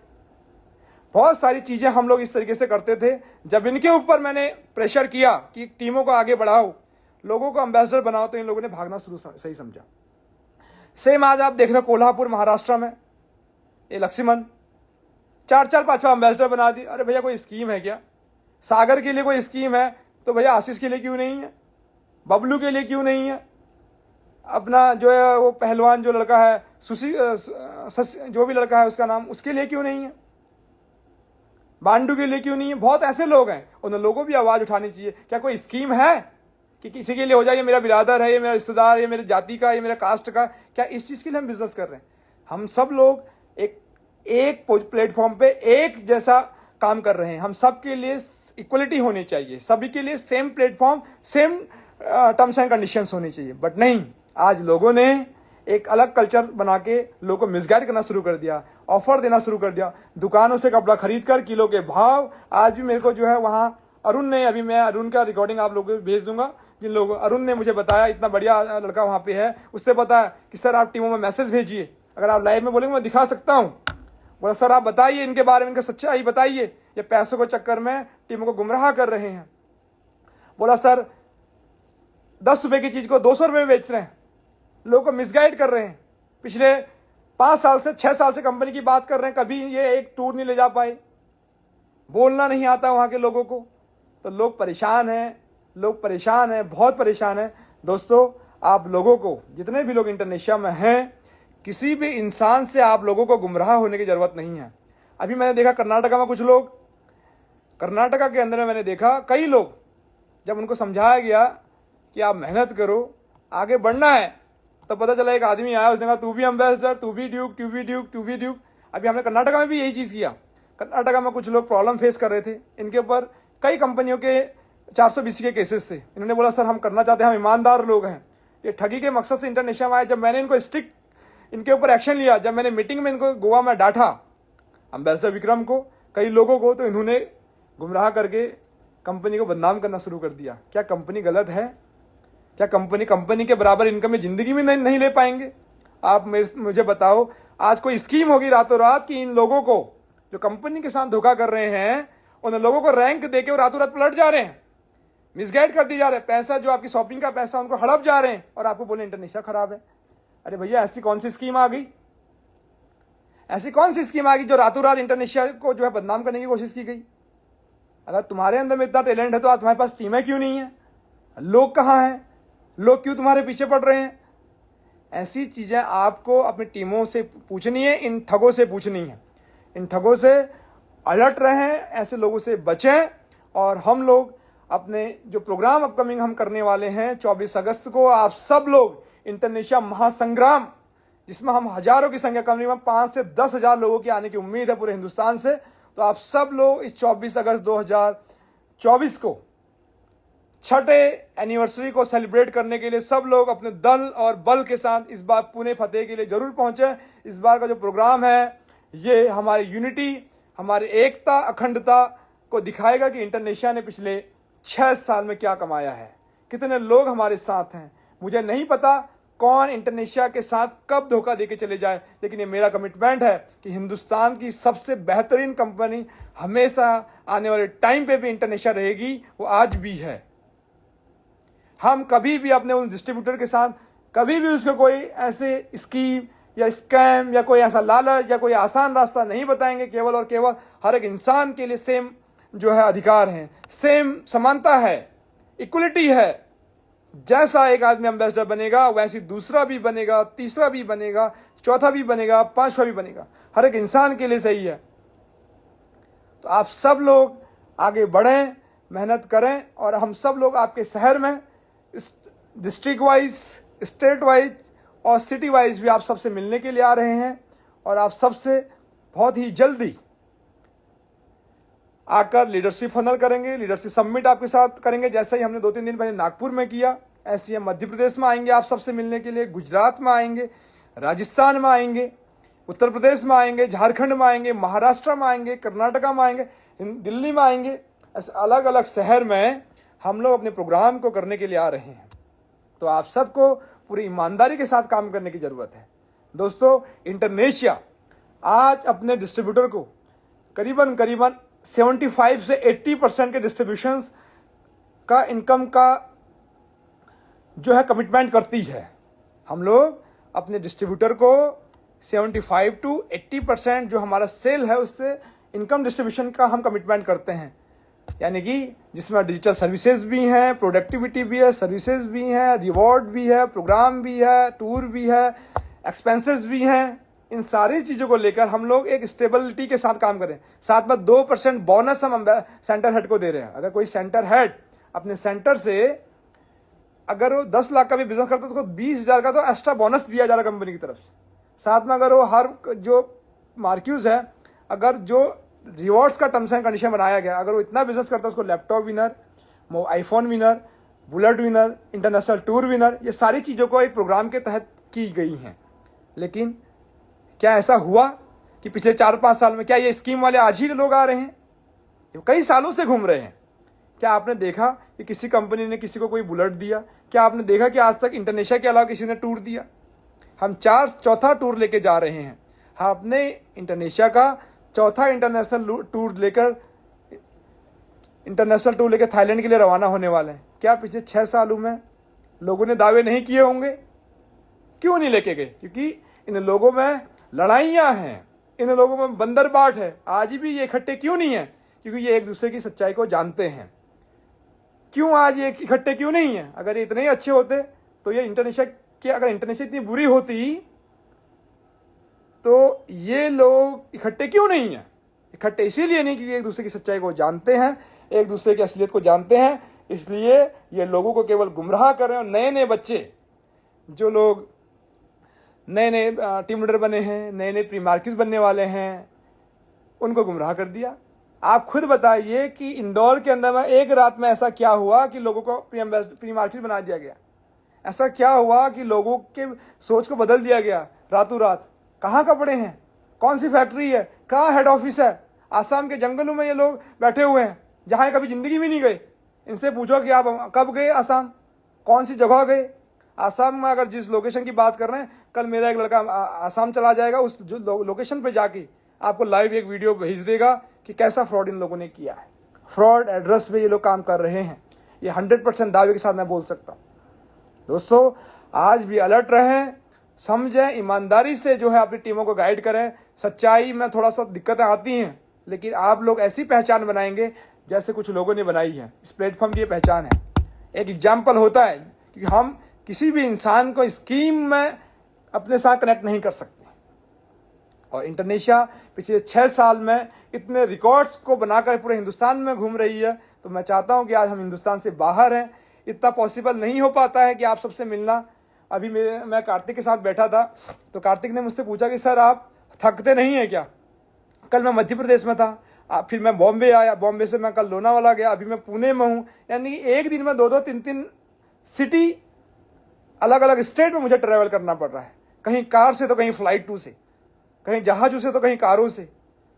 बहुत सारी चीज़ें हम लोग इस तरीके से करते थे। जब इनके ऊपर मैंने प्रेशर किया कि टीमों को आगे बढ़ाओ, लोगों को एम्बेसडर बनाओ, तो इन लोगों ने भागना सही समझा। सेम आज आप देख रहे हो कोल्हापुर महाराष्ट्र में, ये लक्ष्मण 4-4, 5 एम्बेसडर बना दी। अरे भैया कोई स्कीम है क्या? सागर के लिए कोई स्कीम है तो भैया आशीष के लिए क्यों नहीं है? बबलू के लिए क्यों नहीं है? अपना जो है वो पहलवान जो लड़का है जो भी लड़का है उसका नाम, उसके लिए क्यों नहीं है? बांडू के लिए क्यों नहीं है? बहुत ऐसे लोग हैं, उन लोगों को भी आवाज़ उठानी चाहिए। क्या कोई स्कीम है कि किसी के लिए हो जाए, ये मेरा बिरादर है, ये मेरा रिश्तेदार, ये मेरे जाति का, ये मेरा कास्ट का? क्या इस चीज़ के लिए हम बिजनेस कर रहे हैं? हम सब लोग एक प्लेटफॉर्म पे एक जैसा काम कर रहे हैं। हम सब के लिए इक्वलिटी होनी चाहिए, सभी के लिए same platform, same terms and conditions होनी चाहिए। बट नहीं, आज लोगों ने एक अलग कल्चर बना के लोगों को मिसगाइड करना शुरू कर दिया, ऑफर देना शुरू कर दिया। दुकानों से कपड़ा खरीद कर किलो के भाव। आज भी मेरे को जो है वहाँ अरुण ने, अभी मैं अरुण का रिकॉर्डिंग आप लोगों को भेज दूंगा, जिन लोगों, अरुण ने मुझे बताया, इतना बढ़िया लड़का वहाँ पे है, उससे पता है कि सर आप टीमों में मैसेज भेजिए, अगर आप लाइव में बोलेंगे मैं दिखा सकता हूँ। बोला सर आप बताइए इनके बारे में, इनका सच्चाई बताइए, ये पैसों के चक्कर में टीमों को गुमराह कर रहे हैं। बोला सर 10 रुपए की चीज को 200 रुपए में बेच रहे हैं, लोगों को मिसगाइड कर रहे हैं। पिछले 5 साल से 6 साल से कंपनी की बात कर रहे हैं, कभी ये एक टूर नहीं ले जा पाए, बोलना नहीं आता वहां के लोगों को। तो लोग परेशान हैं, लोग परेशान हैं, बहुत परेशान हैं। दोस्तों आप लोगों को, जितने भी लोग इंडोनेशिया में हैं, किसी भी इंसान से आप लोगों को गुमराह होने की जरूरत नहीं है। अभी मैंने देखा कर्नाटका में कुछ लोग, कर्नाटका के अंदर में मैंने देखा कई लोग, जब उनको समझाया गया कि आप मेहनत करो, आगे बढ़ना है, तो पता चला एक आदमी आया, उसने कहा तू भी एम्बेसडर, तू भी ड्यूक, तू भी ड्यूक, तू भी ड्यूक। अभी हमने कर्नाटका में भी यही चीज़ किया। कर्नाटका में कुछ लोग प्रॉब्लम फेस कर रहे थे, इनके ऊपर कई कंपनियों के 420 के केसेस थे। इन्होंने बोला सर हम करना चाहते हैं, हम ईमानदार लोग हैं, ये ठगी के मकसद से इंटरनेशनल में आए। जब मैंने इनको स्ट्रिक्ट इनके ऊपर एक्शन लिया, जब मैंने मीटिंग में इनको गोवा में डांटा, एम्बेसडर विक्रम को, कई लोगों को, तो इन्होंने गुमराह करके कंपनी को बदनाम करना शुरू कर दिया। क्या कंपनी गलत है? क्या कंपनी के बराबर इनकम में जिंदगी में नहीं ले पाएंगे? आप मुझे बताओ, आज कोई स्कीम होगी रातों रात कि इन लोगों को जो कंपनी के साथ धोखा कर रहे हैं, उन लोगों को रैंक देके वो रातों रात पलट जा रहे हैं, मिसगाइड कर दिए जा रहे हैं, पैसा जो आपकी शॉपिंग का पैसा उनको हड़प जा रहे हैं, और आपको बोले इंटरनेशनल खराब है। अरे भैया ऐसी कौन सी स्कीम आ गई? ऐसी कौन सी स्कीम आ गई जो रातों रात इंटरनेशनल को जो है बदनाम करने की कोशिश की गई? अगर तुम्हारे अंदर में इतना टैलेंट है तो आज तुम्हारे पास टीमें क्यों नहीं है? लोग कहाँ हैं? लोग क्यों तुम्हारे पीछे पड़ रहे हैं? ऐसी चीजें आपको अपनी टीमों से पूछनी है, इन ठगों से पूछनी है। इन ठगों से अलर्ट रहें, ऐसे लोगों से बचें। और हम लोग अपने जो प्रोग्राम अपकमिंग हम करने वाले हैं 24 अगस्त को, आप सब लोग इंटरनेशनल महासंग्राम, जिसमें हम हजारों की संख्या, करीबन 5 से 10 हजार लोगों की आने की उम्मीद है पूरे हिंदुस्तान से। तो आप सब लोग इस 24 अगस्त 2024 को, छठे एनिवर्सरी को सेलिब्रेट करने के लिए सब लोग अपने दल और बल के साथ इस बार पुणे फतेह के लिए जरूर पहुंचे। इस बार का जो प्रोग्राम है ये हमारी यूनिटी, हमारी एकता, अखंडता को दिखाएगा कि इंटरनेशिया ने पिछले 6 साल में क्या कमाया है, कितने लोग हमारे साथ हैं। मुझे नहीं पता कौन इंटरनेशिया के साथ कब धोखा देके चले जाए, लेकिन ये मेरा कमिटमेंट है कि हिंदुस्तान की सबसे बेहतरीन कंपनी हमेशा आने वाले टाइम पे भी इंटरनेशिया रहेगी, वो आज भी है। हम कभी भी अपने उन डिस्ट्रीब्यूटर के साथ कभी भी उसको कोई ऐसे स्कीम या स्कैम या कोई ऐसा लालच या कोई आसान रास्ता नहीं बताएंगे। केवल और केवल हर एक इंसान के लिए सेम जो है अधिकार है, सेम समानता है, इक्वलिटी है। जैसा एक आदमी एम्बेसडर बनेगा वैसे दूसरा भी बनेगा, तीसरा भी बनेगा, चौथा भी बनेगा, 5वां भी बनेगा। हर एक इंसान के लिए सही है। तो आप सब लोग आगे बढ़ें, मेहनत करें, और हम सब लोग आपके शहर में डिस्ट्रिक्ट वाइज, स्टेट वाइज और सिटी वाइज भी आप सबसे मिलने के लिए आ रहे हैं। और आप सबसे बहुत ही जल्दी आकर लीडरशिप फनल करेंगे, लीडरशिप समिट आपके साथ करेंगे। जैसे ही हमने 2-3 दिन पहले नागपुर में किया, ऐसे ही हम मध्य प्रदेश में आएंगे आप सबसे मिलने के लिए, गुजरात में आएंगे, राजस्थान में आएंगे, उत्तर प्रदेश में आएंगे, झारखंड में आएंगे, महाराष्ट्र में आएंगे, कर्नाटका में आएंगे, दिल्ली में आएंगे। ऐसे अलग अलग शहर में हम लोग अपने प्रोग्राम को करने के लिए आ रहे हैं। तो आप सबको पूरी ईमानदारी के साथ काम करने की ज़रूरत है। दोस्तों इंडोनेशिया आज अपने डिस्ट्रीब्यूटर को करीबन 75 से 80% के डिस्ट्रीब्यूशंस का इनकम का जो है कमिटमेंट करती है। हम लोग अपने डिस्ट्रीब्यूटर को 75 to 80% जो हमारा सेल है उससे इनकम डिस्ट्रीब्यूशन का हम कमिटमेंट करते हैं, यानी कि जिसमें डिजिटल सर्विसेज भी हैं, प्रोडक्टिविटी भी है, सर्विसेज भी हैं, रिवॉर्ड भी है, प्रोग्राम भी है, टूर भी है, एक्सपेंसेस भी हैं। इन सारी चीज़ों को लेकर हम लोग एक स्टेबिलिटी के साथ काम करें। साथ में 2% बोनस हम सेंटर हेड को दे रहे हैं। अगर कोई सेंटर हेड अपने सेंटर से अगर वो 10 लाख का भी बिजनेस करता है तो उसको 20,000 का तो एक्स्ट्रा बोनस दिया जा रहा है कंपनी की तरफ से। साथ में अगर वो हर जो मार्क्यूज है, अगर जो रिवॉर्ड्स का टर्म्स एंड कंडीशन बनाया गया, अगर वो इतना बिजनेस करता है उसको laptop winner, iPhone winner, bullet winner, international tour winner, ये सारी चीज़ों को एक प्रोग्राम के तहत की गई हैं। लेकिन क्या ऐसा हुआ कि पिछले 4-5 साल में क्या ये स्कीम वाले आज ही लोग आ रहे हैं? ये कई सालों से घूम रहे हैं। क्या आपने देखा कि किसी कंपनी ने किसी को कोई बुलेट दिया? क्या आपने देखा कि आज तक इंडोनेशिया के अलावा किसी ने टूर दिया? हम चौथा टूर लेके जा रहे हैं। हम अपने इंडोनेशिया का चौथा इंटरनेशनल टूर लेकर थाईलैंड के लिए रवाना होने वाले हैं। क्या पिछले 6 सालों में लोगों ने दावे नहीं किए होंगे? क्यों नहीं लेके गए? क्योंकि इन लोगों में लड़ाइयाँ हैं, इन लोगों में बंदरबाट है। आज भी ये इकट्ठे क्यों नहीं है? क्योंकि ये एक दूसरे की सच्चाई को जानते हैं। क्यों आज ये इकट्ठे क्यों नहीं है? अगर ये इतने ही अच्छे होते तो ये अगर इंटरनेशिया इतनी बुरी होती तो ये लोग इकट्ठे क्यों नहीं है? इकट्ठे इसीलिए नहीं क्योंकि एक दूसरे की सच्चाई को जानते हैं, एक दूसरे की असलियत को जानते हैं। इसलिए ये लोगों को केवल गुमराह कर रहे हैं। नए नए बच्चे जो लोग नए नए टीम लीडर बने हैं, नए नए प्री मार्क्यूज बनने वाले हैं, उनको गुमराह कर दिया। आप खुद बताइए कि इंदौर के अंदर में एक रात में ऐसा क्या हुआ कि लोगों को प्री मार्क्यूज बना दिया गया? ऐसा क्या हुआ कि लोगों के सोच को बदल दिया गया रातों रात? कहाँ कपड़े हैं? कौन सी फैक्ट्री है? कहाँ हेड ऑफिस है? आसाम के जंगलों में ये लोग बैठे हुए हैं जहाँ कभी जिंदगी में नहीं गए। इनसे पूछो कि आप कब गए आसाम, कौन सी जगह गए आसाम में? अगर जिस लोकेशन की बात कर रहे हैं, कल मेरा एक लड़का आसाम चला जाएगा, उस जो लोकेशन पे जाके आपको लाइव एक वीडियो भेज देगा कि कैसा फ्रॉड इन लोगों ने किया है। फ्रॉड एड्रेस पे ये लोग काम कर रहे हैं। ये 100% दावे के साथ मैं बोल सकता हूँ। दोस्तों आज भी अलर्ट रहें, समझें, ईमानदारी से जो है अपनी टीमों को गाइड करें। सच्चाई में थोड़ा सा दिक्कतें आती हैं, लेकिन आप लोग ऐसी पहचान बनाएंगे जैसे कुछ लोगों ने बनाई है। इस प्लेटफॉर्म की ये पहचान है, एक एग्जाम्पल होता है कि हम किसी भी इंसान को स्कीम में अपने साथ कनेक्ट नहीं कर सकते। और इंडोनेशिया पिछले 6 साल में इतने रिकॉर्ड्स को बनाकर पूरे हिंदुस्तान में घूम रही है। तो मैं चाहता हूं कि आज हम हिंदुस्तान से बाहर हैं। इतना पॉसिबल नहीं हो पाता है कि आप सबसे मिलना। अभी मैं कार्तिक के साथ बैठा था तो कार्तिक ने मुझसे पूछा कि सर आप थकते नहीं हैं क्या? कल मैं मध्य प्रदेश में था, फिर मैं बॉम्बे आया, बॉम्बे से मैं कल लोनावाला गया, अभी मैं पुणे में हूँ। यानी कि एक दिन में 2-2, 3-3 सिटी अलग अलग स्टेट में मुझे ट्रैवल करना पड़ रहा है। कहीं कार से तो कहीं फ्लाइट से, कहीं जहाज़ों से तो कहीं कारों से,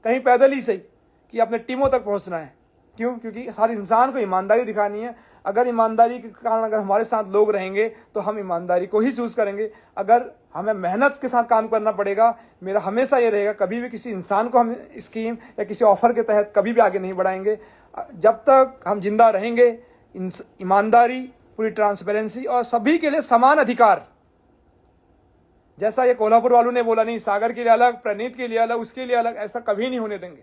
कहीं पैदल ही सही, कि अपने टीमों तक पहुंचना है। क्यों? क्योंकि हर इंसान को ईमानदारी दिखानी है। अगर ईमानदारी के कारण अगर हमारे साथ लोग रहेंगे तो हम ईमानदारी को ही चूज़ करेंगे। अगर हमें मेहनत के साथ काम करना पड़ेगा, मेरा हमेशा ये रहेगा, कभी भी किसी इंसान को हम स्कीम या किसी ऑफर के तहत कभी भी आगे नहीं बढ़ाएंगे। जब तक हम जिंदा रहेंगे, ईमानदारी, पूरी ट्रांसपेरेंसी और सभी के लिए समान अधिकार, जैसा ये कोल्हापुर वालों ने बोला, नहीं सागर के लिए अलग, प्रणीत के लिए अलग, उसके लिए अलग, ऐसा कभी नहीं होने देंगे।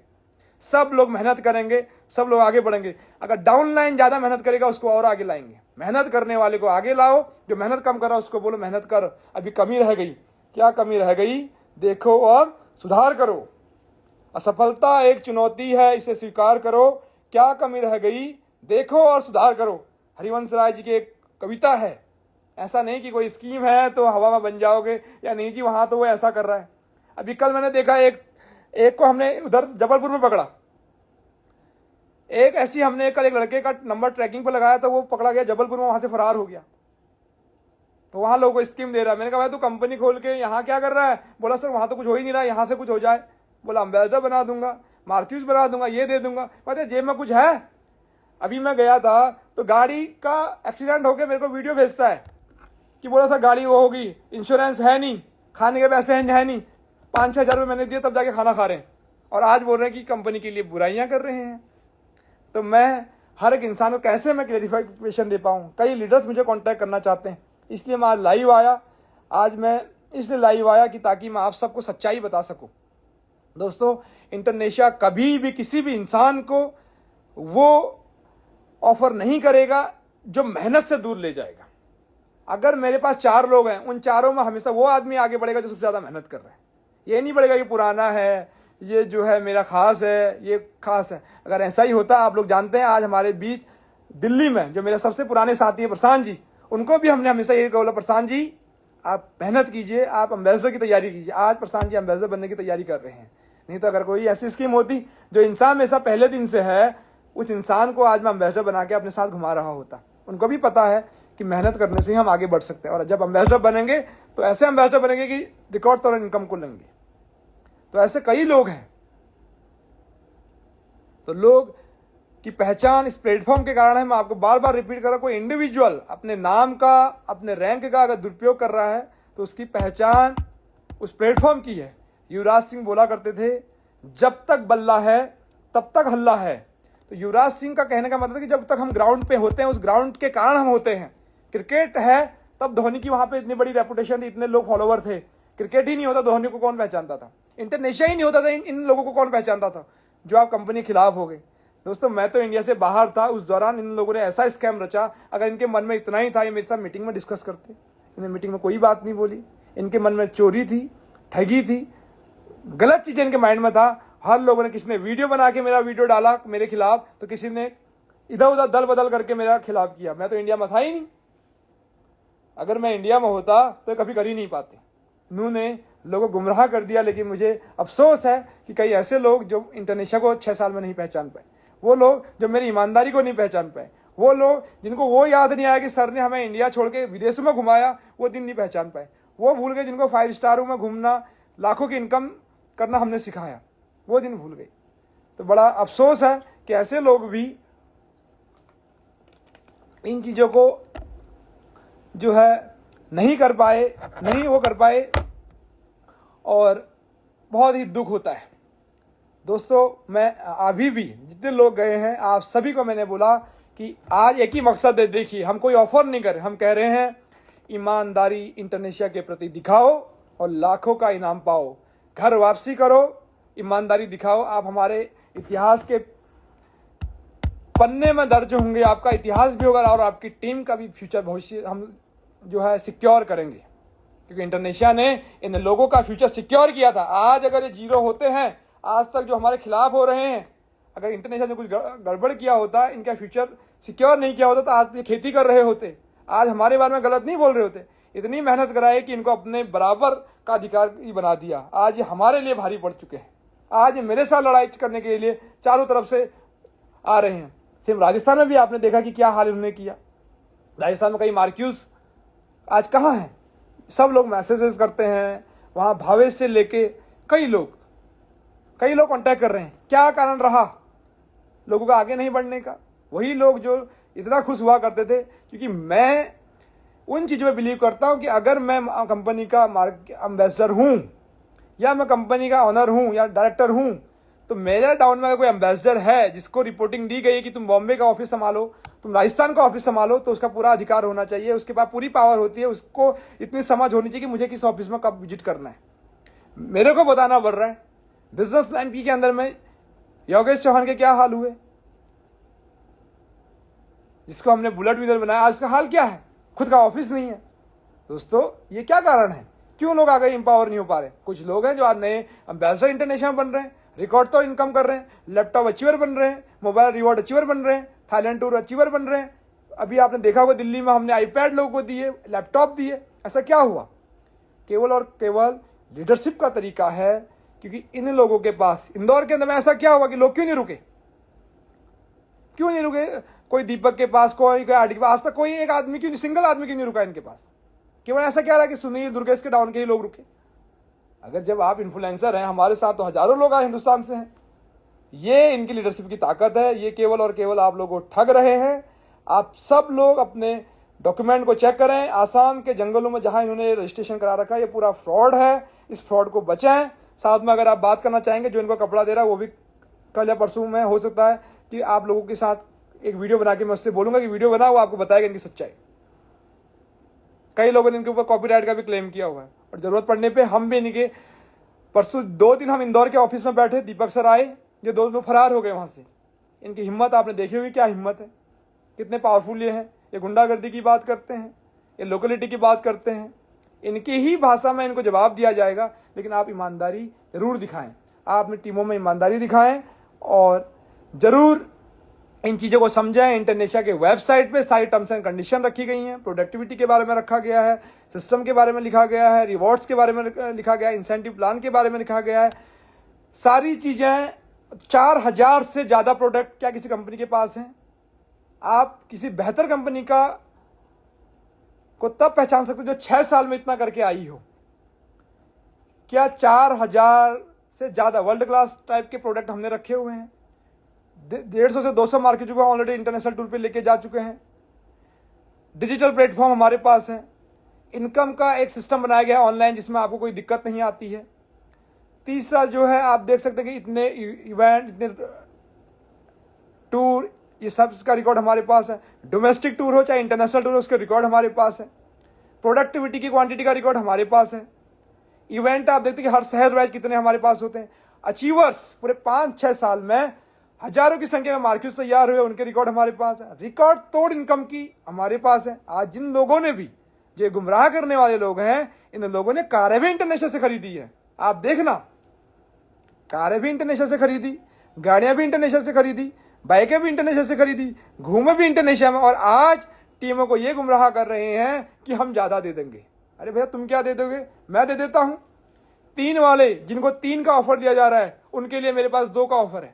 सब लोग मेहनत करेंगे, सब लोग आगे बढ़ेंगे। अगर डाउन लाइन ज्यादा मेहनत करेगा उसको और आगे लाएंगे। मेहनत करने वाले को आगे लाओ, जो मेहनत कम कर रहा है उसको बोलो मेहनत कर, अभी कमी रह गई। क्या कमी रह गई देखो और सुधार करो। असफलता एक चुनौती है, इसे स्वीकार करो। क्या कमी रह गई देखो और सुधार करो। हरिवंश राय जी की एक कविता है। ऐसा नहीं कि कोई स्कीम है तो हवा में बन जाओगे, या नहीं जी वहां तो वो ऐसा कर रहा है। अभी कल मैंने देखा एक को हमने उधर जबलपुर में पकड़ा। एक ऐसी हमने कल एक लड़के का नंबर ट्रैकिंग पर लगाया तो वो पकड़ा गया जबलपुर में, वहां से फरार हो गया। तो वहां लोगों को स्कीम दे रहा है। मैंने कहा भाई तू कंपनी खोल के यहाँ क्या कर रहा है? बोला सर वहां तो कुछ हो ही नहीं रहा, यहाँ से कुछ हो जाए। बोला एम्बेसडर बना दूंगा, मार्क्यूज बना दूंगा, ये दे दूंगा। कहते जेब में कुछ है? अभी मैं गया था तो गाड़ी का एक्सीडेंट होकर मेरे को वीडियो भेजता है कि बोला सर गाड़ी वो होगी, इंश्योरेंस है नहीं, खाने के पैसे है नहीं, 5-6 हज़ार रुपये मैंने दिए तब जाके खाना खा रहे हैं, और आज बोल रहे हैं कि कंपनी के लिए बुराइयां कर रहे हैं। तो मैं हर एक इंसान को कैसे मैं क्लेरिफिकेशन दे पाऊँ। कई लीडर्स मुझे कांटेक्ट करना चाहते हैं, इसलिए मैं आज लाइव आया। आज मैं इसलिए लाइव आया कि ताकि मैं आप सबको सच्चाई बता सकूं। दोस्तों, इंटरनेशिया कभी भी किसी भी इंसान को वो ऑफर नहीं करेगा जो मेहनत से दूर ले जाएगा। अगर मेरे पास 4 लोग हैं, उन चारों में हमेशा वो आदमी आगे बढ़ेगा जो सबसे ज़्यादा मेहनत कर रहा है। ये नहीं बढ़ेगा कि पुराना है, ये जो है मेरा खास है, ये खास है। अगर ऐसा ही होता, आप लोग जानते हैं आज हमारे बीच दिल्ली में जो मेरे सबसे पुराने साथी है प्रशांत जी, उनको भी हमने हमेशा ये बोला, प्रशांत जी आप मेहनत कीजिए, आप एम्बेसडर की तैयारी कीजिए। आज प्रशांत जी एम्बेसडर बनने की तैयारी कर रहे हैं। नहीं तो अगर कोई ऐसी स्कीम होती जो इंसान में ऐसा पहले दिन से है, उस इंसान को आज मैं एम्बेसडर बना के अपने साथ घुमा रहा होता। उनको भी पता है कि मेहनत करने से ही हम आगे बढ़ सकते हैं, और जब एम्बेसडर बनेंगे तो ऐसे एम्बेसडर बनेंगे कि रिकॉर्ड तौर इनकम को लेंगे। तो ऐसे कई लोग हैं। तो लोग की पहचान इस प्लेटफॉर्म के कारण है। मैं आपको बार बार रिपीट कर रहा हूं, कोई इंडिविजुअल अपने नाम का, अपने रैंक का अगर दुरुपयोग कर रहा है तो उसकी पहचान उस प्लेटफॉर्म की है। युवराज सिंह बोला करते थे, जब तक बल्ला है तब तक हल्ला है। तो युवराज सिंह का कहने का मतलब है कि जब तक हम ग्राउंड पे होते हैं, उस ग्राउंड के कारण हम होते हैं। क्रिकेट है तब धोनी की वहां पे इतनी बड़ी रेपुटेशन थी, इतने लोग फॉलोवर थे। क्रिकेट ही नहीं होता, धोनी को कौन पहचानता था? इंटरनेशिया ही नहीं होता था, इन लोगों को कौन पहचानता था जो आप कंपनी के खिलाफ हो गए। दोस्तों, मैं तो इंडिया से बाहर था, उस दौरान इन लोगों ने ऐसा स्कैम रचा। अगर इनके मन में इतना ही था, ये मेरे साथ मीटिंग में डिस्कस करते। इन्हें मीटिंग में कोई बात नहीं बोली। इनके मन में चोरी थी, ठगी थी, गलत चीजें इनके माइंड में था। हर लोगों ने, किसी ने वीडियो बना के मेरा वीडियो डाला मेरे खिलाफ, तो किसी ने इधर उधर दल बदल करके मेरा खिलाफ किया। मैं तो इंडिया में था ही नहीं। अगर मैं इंडिया में होता तो कभी कर ही नहीं पाते। इन्होंने लोगों को गुमराह कर दिया। लेकिन मुझे अफसोस है कि कई ऐसे लोग जो इंटरनेशिया को 6 साल में नहीं पहचान पाए, वो लोग जो मेरी ईमानदारी को नहीं पहचान पाए, वो लोग जिनको वो याद नहीं आया कि सर ने हमें इंडिया छोड़ के विदेशों में घुमाया, वो दिन नहीं पहचान पाए। वो भूल गए जिनको 5 स्टारों में घूमना, लाखों की इनकम करना हमने सिखाया, वो दिन भूल गए। तो बड़ा अफसोस है कि ऐसे लोग भी इन चीज़ों को जो है नहीं कर पाए, नहीं वो कर पाए, और बहुत ही दुख होता है। दोस्तों, मैं अभी भी जितने लोग गए हैं, आप सभी को मैंने बोला कि आज एक ही मकसद है। देखिए, हम कोई ऑफर नहीं कर रहे, हम कह रहे हैं ईमानदारी इंटरनेशिया के प्रति दिखाओ और लाखों का इनाम पाओ। घर वापसी करो, ईमानदारी दिखाओ। आप हमारे इतिहास के पन्ने में दर्ज होंगे, आपका इतिहास भी होगा और आपकी टीम का भी फ्यूचर भविष्य हम जो है सिक्योर करेंगे, क्योंकि इंटरनेशिया ने इन लोगों का फ्यूचर सिक्योर किया था। आज अगर ये जीरो होते हैं, आज तक जो हमारे खिलाफ हो रहे हैं, अगर इंटरनेशिया ने कुछ गड़बड़ किया होता, इनका फ्यूचर सिक्योर नहीं किया होता, तो आज ये खेती कर रहे होते, आज हमारे बारे में गलत नहीं बोल रहे होते। इतनी मेहनत कराई कि इनको अपने बराबर का अधिकारी बना दिया। आज ये हमारे लिए भारी पड़ चुके हैं। आज ये मेरे साथ लड़ाई करने के लिए चारों तरफ से आ रहे हैं। सेम राजस्थान में भी आपने देखा कि क्या हाल उन्होंने किया। राजस्थान में कई मार्क्यूज आज कहाँ हैं? सब लोग मैसेजेस करते हैं, वहाँ भावेश से लेके कई लोग कांटेक्ट कर रहे हैं। क्या कारण रहा लोगों का आगे नहीं बढ़ने का? वही लोग जो इतना खुश हुआ करते थे, क्योंकि मैं उन चीज़ों में बिलीव करता हूं कि अगर मैं कंपनी का एम्बेसडर हूं, या मैं कंपनी का ऑनर हूं, या डायरेक्टर हूं, तो मेरे डाउन में अगर कोई एम्बेसडर है जिसको रिपोर्टिंग दी गई है कि तुम बॉम्बे का ऑफिस संभालो, तुम राजस्थान का ऑफिस संभालो, तो उसका पूरा अधिकार होना चाहिए, उसके पास पूरी पावर होती है। उसको इतनी समझ होनी चाहिए कि मुझे किस ऑफिस में कब विजिट करना है, मेरे को बताना पड़ रहा है। बिजनेस लाइन के अंदर में योगेश चौहान के क्या हाल हुए, जिसको हमने बुलेट विजन बनाया, आज उसका हाल क्या है? खुद का ऑफिस नहीं है। दोस्तों, ये क्या कारण है? क्यों लोग आगे इंपावर नहीं हो पा रहे? कुछ लोग हैं जो आज नए एम्बेसडर इंटरनेशनल बन रहे हैं, रिकॉर्ड तो इनकम कर रहे हैं, लैपटॉप अचीवर बन रहे हैं, मोबाइल रिवॉर्ड अचीवर बन रहे हैं, थाईलैंड टूर अचीवर बन रहे हैं। अभी आपने देखा होगा दिल्ली में हमने आईपैड लोगों को दिए, लैपटॉप दिए। ऐसा क्या हुआ? केवल और केवल लीडरशिप का तरीका है, क्योंकि इन लोगों के पास इंदौर के अंदर में ऐसा क्या हुआ कि लोग क्यों नहीं रुके? क्यों नहीं रुके? कोई दीपक के पास, कोई आरडी के पास, आज तक कोई एक आदमी क्यों, सिंगल आदमी क्यों नहीं रुका इनके पास? केवल ऐसा क्या रहा कि सुनील दुर्गेश के डाउन के ही लोग रुके? अगर जब आप इन्फ्लुएंसर हैं, हमारे साथ तो हजारों लोग हिंदुस्तान से हैं। ये इनकी लीडरशिप की ताकत है। ये केवल और केवल आप लोगों को ठग रहे हैं। आप सब लोग अपने डॉक्यूमेंट को चेक करें। आसाम के जंगलों में जहां इन्होंने रजिस्ट्रेशन करा रखा है ये पूरा फ्रॉड है, इस फ्रॉड को बचाएं। साथ में अगर आप बात करना चाहेंगे जो इनको कपड़ा दे रहा है वो भी कल या परसों में हो सकता है कि आप लोगों के साथ एक वीडियो बना के मैं उससे बोलूंगा कि वीडियो बना, वो आपको बताएगा इनकी सच्चाई। कई लोगों ने इनके ऊपर कॉपीराइट का भी क्लेम किया हुआ है और जरूरत पड़ने पे हम भी इनके परसों 2 दिन हम इंदौर के ऑफिस में बैठे, दीपक सर आए, ये दोनों फरार हो गए वहां से। इनकी हिम्मत आपने देखी हुई, क्या हिम्मत है, कितने पावरफुल ये हैं। ये गुंडागर्दी की बात करते हैं, ये लोकेलिटी की बात करते हैं, इनकी ही भाषा में इनको जवाब दिया जाएगा। लेकिन आप ईमानदारी जरूर दिखाएं, आप अपनी टीमों में ईमानदारी दिखाएं और जरूर इन चीज़ों को समझें। इंटरनेशिया के वेबसाइट पे सारी टर्म्स एंड कंडीशन रखी गई हैं, प्रोडक्टिविटी के बारे में रखा गया है, सिस्टम के बारे में लिखा गया है, रिवॉर्ड्स के बारे में लिखा गया है, इंसेंटिव प्लान के बारे में लिखा गया है। सारी चीज़ें 4000 से ज़्यादा प्रोडक्ट क्या किसी कंपनी के पास हैं? आप किसी बेहतर कंपनी का को तब पहचान सकते जो 6 साल में इतना करके आई हो। क्या 4000 से ज़्यादा वर्ल्ड क्लास टाइप के प्रोडक्ट हमने रखे हुए हैं। 150 से 200 मार्केट को ऑलरेडी इंटरनेशनल टूर पे लेके जा चुके हैं। डिजिटल प्लेटफॉर्म हमारे पास है। इनकम का एक सिस्टम बनाया गया है ऑनलाइन जिसमें आपको कोई दिक्कत नहीं आती है। तीसरा जो है आप देख सकते हैं कि इतने इवेंट, इतने टूर, ये सब का रिकॉर्ड हमारे पास है। डोमेस्टिक टूर हो चाहे इंटरनेशनल टूर हो उसके रिकॉर्ड हमारे पास है। प्रोडक्टिविटी की क्वांटिटी का रिकॉर्ड हमारे पास है। इवेंट आप देखते हैं कि हर शहर वाइज कितने हमारे पास होते हैं। अचीवर्स पूरे 5-6 साल में हजारों की संख्या में मार्क्यूज तैयार हुए, उनके रिकॉर्ड हमारे पास है। रिकॉर्ड तोड़ इनकम की हमारे पास है। आज जिन लोगों ने भी, जो गुमराह करने वाले लोग हैं, इन लोगों ने कारें भी इंटरनेशनल से खरीदी है। आप देखना, कारें भी इंटरनेशनल से खरीदी, गाड़ियां भी इंटरनेशनल से खरीदी, बाइकें भी इंटरनेशनल से खरीदी, घूमे भी इंटरनेशनल में, और आज टीमों को ये गुमराह कर रहे हैं कि हम ज्यादा दे देंगे। अरे भैया तुम क्या दे दोगे, मैं दे देता हूं। 3 वाले जिनको 3 का ऑफर दिया जा रहा है उनके लिए मेरे पास 2 का ऑफर है।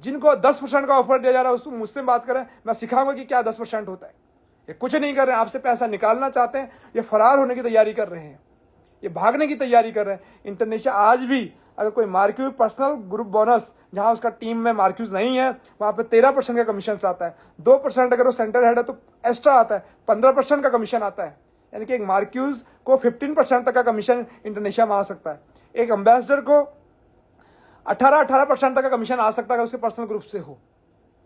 जिनको 10% का ऑफर दिया जा रहा है उसको मुझसे बात करें, मैं सिखाऊंगा कि क्या 10% होता है। ये कुछ नहीं कर रहे हैं, आपसे पैसा निकालना चाहते हैं, ये फरार होने की तैयारी कर रहे हैं, ये भागने की तैयारी कर रहे हैं। इंटरनेशिया आज भी अगर कोई मार्क्यूज पर्सनल ग्रुप बोनस जहां उसका टीम में मार्क्यूज नहीं है वहां पे 13% का कमीशन आता है। 2% अगर वो सेंटर हेड है तो एक्स्ट्रा आता है, 15% का कमीशन आता है। यानी कि एक मार्क्यूज को 15% तक का कमीशन इंटरनेशिया में आ सकता है। एक एम्बेसडर को 18% तक का कमीशन आ सकता है अगर उसके पर्सनल ग्रुप से हो।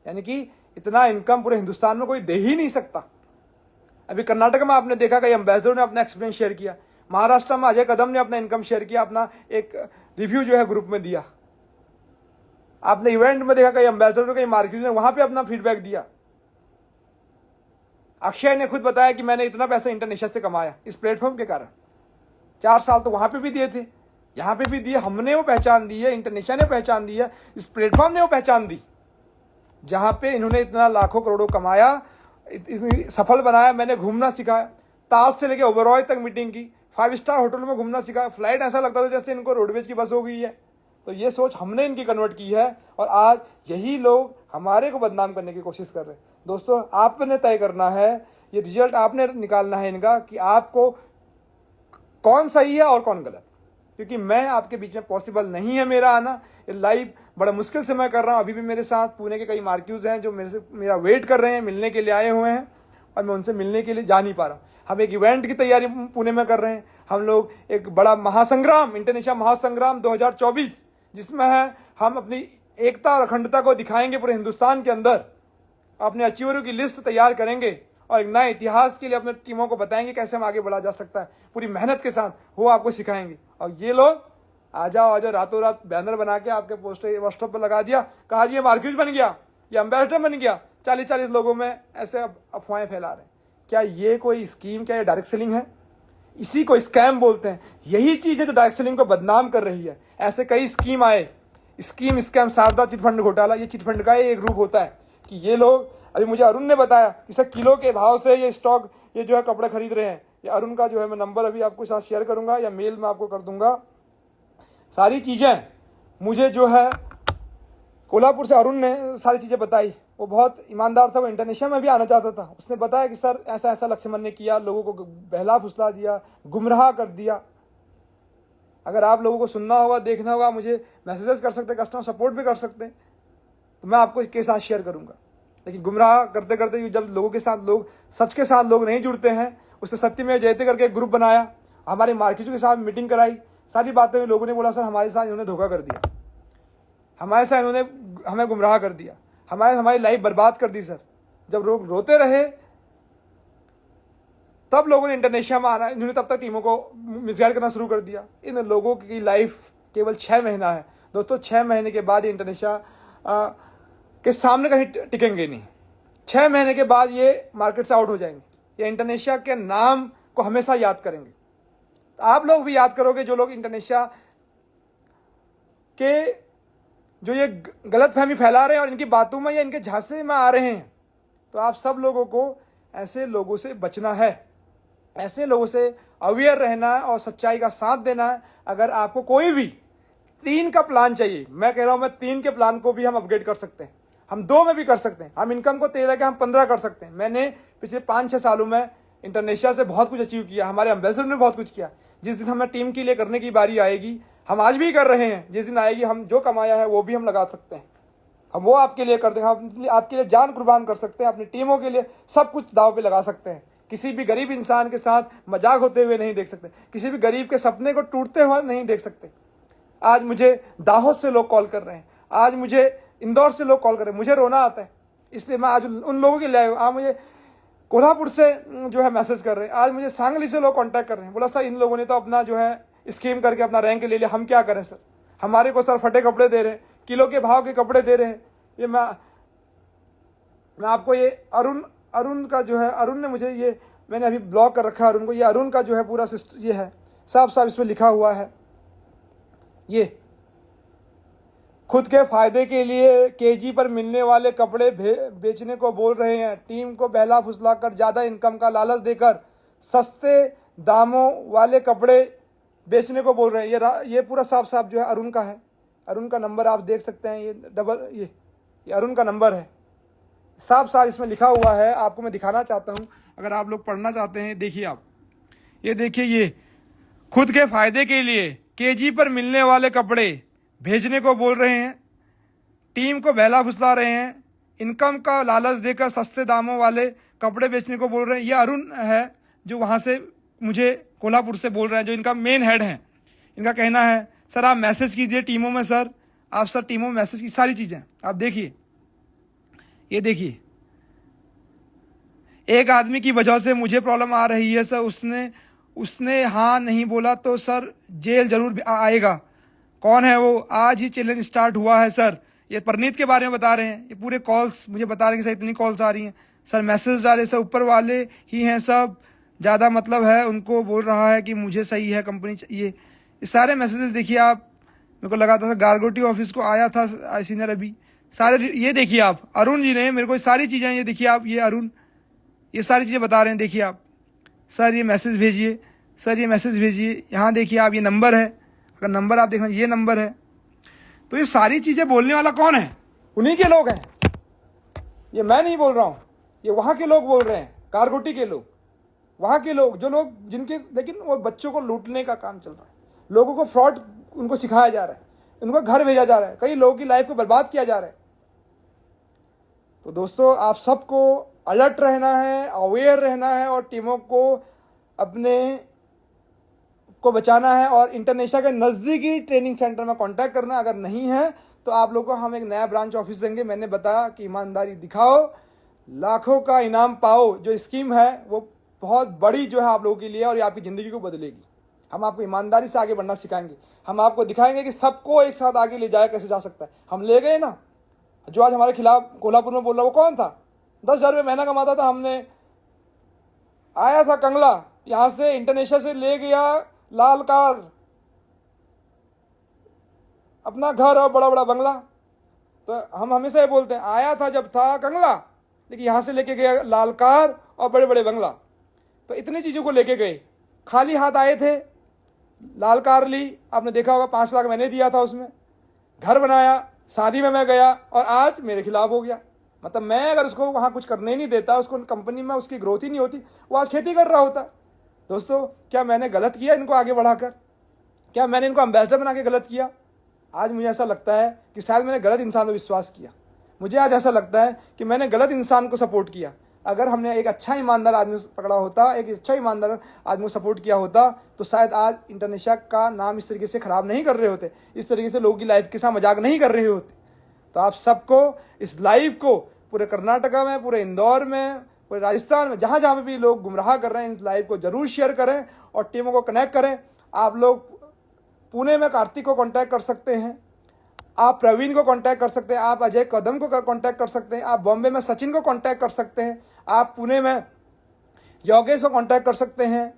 यानी कि इतना इनकम पूरे हिंदुस्तान में कोई दे ही नहीं सकता। अभी कर्नाटक में आपने देखा कि एम्बेसडर ने अपना एक्सपीरियंस शेयर किया, महाराष्ट्र में अजय कदम ने अपना इनकम शेयर किया, अपना एक रिव्यू जो है ग्रुप में दिया। आपने इवेंट में देखा कई एम्बेसडर ने, कई मार्क्यूज ने वहां पे अपना फीडबैक दिया। अक्षय ने खुद बताया कि मैंने इतना पैसा इंटरनेशनल से कमाया इस प्लेटफॉर्म के कारण। 4 साल तो वहां पे भी दिए थे, यहां पे भी दिए। हमने वो पहचान दी है, इंटरनेशनल ने पहचान दी है, इस प्लेटफॉर्म ने वो पहचान दी जहां पे इन्होंने इतना लाखों करोड़ों कमाया, सफल बनाया। मैंने घूमना सिखाया, ताज से लेके ओबरॉय तक मीटिंग की, 5 स्टार होटल में घूमना सिखाया। फ्लाइट ऐसा लगता था जैसे इनको रोडवेज की बस हो गई है। तो ये सोच हमने इनकी कन्वर्ट की है और आज यही लोग हमारे को बदनाम करने की कोशिश कर रहे हैं। दोस्तों आपने तय करना है, ये रिजल्ट आपने निकालना है इनका कि आपको कौन सही है और कौन गलत। क्योंकि मैं आपके बीच में पॉसिबल नहीं है मेरा आना, ये लाइव बड़ा मुश्किल से मैं कर रहा हूँ। अभी भी मेरे साथ पुणे के कई मार्क्यूज हैं जो मेरा वेट कर रहे हैं, मिलने के लिए आए हुए हैं और मैं उनसे मिलने के लिए जा नहीं पा रहा हूँ। हम एक इवेंट की तैयारी पुणे में कर रहे हैं। हम लोग एक बड़ा महासंग्राम, इंटरनेशनल महासंग्राम 2024, जिसमें है हम अपनी एकता और अखंडता को दिखाएंगे पूरे हिंदुस्तान के अंदर। अपने अचीवरों की लिस्ट तैयार करेंगे और एक नए इतिहास के लिए अपने टीमों को बताएंगे कैसे हम आगे बढ़ा जा सकता है। पूरी मेहनत के साथ वो आपको सिखाएंगे। और ये लोग आ जाओ रातों रात बैनर बना के आपके पोस्टर व्हाट्सएप पर लगा दिया, कहा जी ये मार्क्यूज बन गया, ये एम्बेसडर बन गया, 40-40 लोगों में ऐसे अफवाहें फैला रहे हैं। क्या ये कोई स्कीम, क्या ये डायरेक्ट सेलिंग है? इसी को स्कैम बोलते हैं। यही चीज है जो डायरेक्ट सेलिंग को बदनाम कर रही है। ऐसे कई स्कीम आए, स्कैम, शारदा चिटफंड घोटाला, ये चिटफंड का एक रूप होता है कि ये लोग, अभी मुझे अरुण ने बताया कि सर किलो के भाव से ये स्टॉक, ये जो है कपड़े खरीद रहे हैं। ये अरुण का जो है मैं नंबर अभी आपको साथ शेयर करूंगा या मेल में आपको कर दूंगा। सारी चीजें मुझे जो है कोल्हापुर से अरुण ने सारी चीजें बताई। वो बहुत ईमानदार था, वो इंटरनेशनल में भी आना चाहता था। उसने बताया कि सर ऐसा ऐसा लक्ष्मण ने किया, लोगों को बहला फुसला दिया, गुमराह कर दिया। अगर आप लोगों को सुनना होगा, देखना होगा, मुझे मैसेजेस कर सकते, कस्टमर सपोर्ट भी कर सकते हैं, तो मैं आपको इसके साथ शेयर करूंगा। लेकिन गुमराह करते करते जब लोगों के साथ लोग सच के साथ लोग नहीं जुड़ते हैं, उसने सत्यमेव जयते करके एक ग्रुप बनाया, हमारे मार्केटों के साथ मीटिंग कराई, सारी बातें हुई, लोगों ने बोला सर हमारे साथ इन्होंने धोखा कर दिया, हमारे साथ इन्होंने हमें गुमराह कर दिया, हमारी लाइफ बर्बाद कर दी सर। जब लोग रोते रहे तब लोगों ने इंटरनेशिया में आना, इन्होंने तब तक टीमों को मिसगाइड करना शुरू कर दिया। इन लोगों की लाइफ केवल 6 महीना है दोस्तों। 6 महीने के बाद इंटरनेशिया के सामने कहीं टिकेंगे नहीं। 6 महीने के बाद ये मार्केट से आउट हो जाएंगे। ये इंटरनेशिया के नाम को हमेशा याद करेंगे। आप लोग भी याद करोगे, जो लोग इंटरनेशिया के जो ये गलतफहमी फैला रहे हैं और इनकी बातों में या इनके झांसे में आ रहे हैं, तो आप सब लोगों को ऐसे लोगों से बचना है, ऐसे लोगों से अवेयर रहना है और सच्चाई का साथ देना है। अगर आपको कोई भी 3 का प्लान चाहिए, मैं कह रहा हूं, मैं 3 के प्लान को भी हम अपग्रेड कर सकते हैं, हम 2 में भी कर सकते हैं, हम इनकम को 13 के हम 15 कर सकते हैं। मैंने पिछले 5-6 सालों में इंटरनेशिया से बहुत कुछ अचीव किया, हमारे एम्बेसडर ने बहुत कुछ किया। जिस दिन हमें टीम के लिए करने की बारी आएगी, हम आज भी कर रहे हैं, जिस दिन आएगी हम जो कमाया है वो भी हम लगा सकते हैं, हम वो आपके लिए कर देंगे। हम आपके लिए जान कुर्बान कर सकते हैं, अपनी टीमों के लिए सब कुछ दाव पे लगा सकते हैं। किसी भी गरीब इंसान के साथ मजाक होते हुए नहीं देख सकते, किसी भी गरीब के सपने को टूटते हुए नहीं देख सकते। आज मुझे दाहोद से लोग कॉल कर रहे हैं, आज मुझे इंदौर से लोग कॉल कर रहे हैं, मुझे रोना आता है, इसलिए मैं आज उन लोगों के लिए आज मुझे कोल्हापुर से जो है मैसेज कर रहे हैं, आज मुझे सांगली से लोग कांटेक्ट कर रहे हैं। बोला सर इन लोगों ने तो अपना जो है स्कीम करके अपना रैंक ले लिया, हम क्या करें सर, हमारे को सर फटे कपड़े दे रहे हैं, किलो के भाव के कपड़े दे रहे हैं। ये मैं आपको ये अरुण का जो है, अरुण ने मुझे ये, मैंने अभी ब्लॉक कर रखा है अरुण को, ये अरुण का जो है पूरा सिस्टम ये है, साफ साफ इसमें लिखा हुआ है, ये खुद के फायदे के लिए केजी पर मिलने वाले कपड़े बेचने को बोल रहे हैं, टीम को बहला फुसला कर ज्यादा इनकम का लालच देकर सस्ते दामों वाले कपड़े बेचने को बोल रहे हैं। ये पूरा साफ साफ जो है अरुण का है, अरुण का नंबर आप देख सकते हैं, ये अरुण का नंबर है, साफ साफ इसमें लिखा हुआ है। आपको मैं दिखाना चाहता हूं, अगर आप लोग पढ़ना चाहते हैं, देखिए आप, ये देखिए, ये खुद के फायदे के लिए केजी पर मिलने वाले कपड़े भेजने को बोल रहे हैं, टीम को बहला फुसला रहे हैं, इनकम का लालच देकर सस्ते दामों वाले कपड़े बेचने को बोल रहे हैं। ये अरुण है जो वहाँ से मुझे कोल्हापुर से बोल रहे हैं, जो इनका मेन हेड है। इनका कहना है सर आप मैसेज कीजिए टीमों में, सर आप सर टीमों में मैसेज की सारी चीज़ें आप देखिए, ये देखिए, एक आदमी की वजह से मुझे प्रॉब्लम आ रही है सर, उसने हाँ नहीं बोला तो सर जेल जरूर आएगा। कौन है वो? आज ही चैलेंज स्टार्ट हुआ है सर। ये परनीत के बारे में बता रहे हैं, ये पूरे कॉल्स मुझे बता रहे हैं कि सर इतनी कॉल्स आ रही हैं सर, मैसेज डाले सर, ऊपर वाले ही हैं सब, ज़्यादा मतलब है उनको, बोल रहा है कि मुझे सही है कंपनी चाहिए। ये सारे मैसेजेस देखिए आप, मेरे को लगा था गारगोटी ऑफिस को आया था सीनियर अभी, सारे ये देखिए आप, अरुण जी ने मेरे को सारी चीज़ें, ये देखिए आप, ये अरुण ये सारी चीज़ें बता रहे हैं। देखिए आप, सर ये मैसेज भेजिए, सर ये मैसेज भेजिए, यहाँ देखिए आप, ये नंबर है, अगर नंबर आप देखना, ये नंबर है। तो ये सारी चीज़ें बोलने वाला कौन है? उन्हीं के लोग हैं, ये मैं नहीं बोल रहा हूँ, ये वहाँ के लोग बोल रहे हैं, कारगोटी के लोग, वहाँ के लोग, जो लोग जिनके, लेकिन वो बच्चों को लूटने का काम चल रहा है, लोगों को फ्रॉड उनको सिखाया जा रहा है, उनको घर भेजा जा रहा है, कई लोगों की लाइफ को बर्बाद किया जा रहा है। तो दोस्तों आप सबको अलर्ट रहना है, अवेयर रहना है और टीमों को अपने को बचाना है और इंटरनेशिया के नज़दीकी ट्रेनिंग सेंटर में कांटेक्ट करना। अगर नहीं है तो आप लोगों को हम एक नया ब्रांच ऑफिस देंगे। मैंने बताया कि ईमानदारी दिखाओ, लाखों का इनाम पाओ। जो स्कीम है वो बहुत बड़ी जो है आप लोगों के लिए, और ये आपकी ज़िंदगी को बदलेगी। हम आपको ईमानदारी से आगे बढ़ना सिखाएंगे, हम आपको दिखाएंगे कि सबको एक साथ आगे ले जाया कैसे जा सकता है। हम ले गए ना, जो आज हमारे खिलाफ कोल्हापुर में बोल रहा वो कौन था? 10,000 रुपये महीना कमाता था, हमने आया था कंगला, यहाँ से इंटरनेशिया से ले गया लाल कार, अपना घर और बड़ा बड़ा बंगला। तो हम हमेशा ये बोलते हैं, आया था जब था कंगला, लेकिन यहाँ से लेके गया लाल कार और बड़े बड़े बंगला। तो इतनी चीज़ों को लेके गए, खाली हाथ आए थे, लाल कार ली, आपने देखा होगा 5 लाख मैंने दिया था उसमें, घर बनाया, शादी में मैं गया और आज मेरे खिलाफ हो गया। मतलब मैं अगर उसको वहाँ कुछ करने ही नहीं देता, उसको कंपनी में उसकी ग्रोथ ही नहीं होती, वो आज खेती कर रहा होता। दोस्तों क्या मैंने गलत किया इनको आगे बढ़ाकर? क्या मैंने इनको एम्बेसडर बना के गलत किया? आज मुझे ऐसा लगता है कि शायद मैंने गलत इंसान में विश्वास किया। मुझे आज ऐसा लगता है कि मैंने गलत इंसान को सपोर्ट किया। अगर हमने एक अच्छा ईमानदार आदमी पकड़ा होता, एक अच्छा ईमानदार आदमी को सपोर्ट किया होता, तो शायद आज इंटरनेशा का नाम इस तरीके से ख़राब नहीं कर रहे होते, इस तरीके से लोगों की लाइफ के साथ मजाक नहीं कर रहे होते। तो आप सबको इस लाइव को पूरे कर्नाटका में, पूरे इंदौर में, पूरे राजस्थान में, जहाँ जहाँ पे भी लोग गुमराह कर रहे हैं, इस लाइव को जरूर शेयर करें और टीमों को कनेक्ट करें। आप लोग पुणे में कार्तिक को कांटेक्ट कर सकते हैं, आप प्रवीण को कांटेक्ट कर सकते हैं, आप अजय कदम को कांटेक्ट कर सकते हैं, आप बॉम्बे में सचिन को कांटेक्ट कर सकते हैं, आप पुणे में योगेश को कांटेक्ट कर सकते हैं,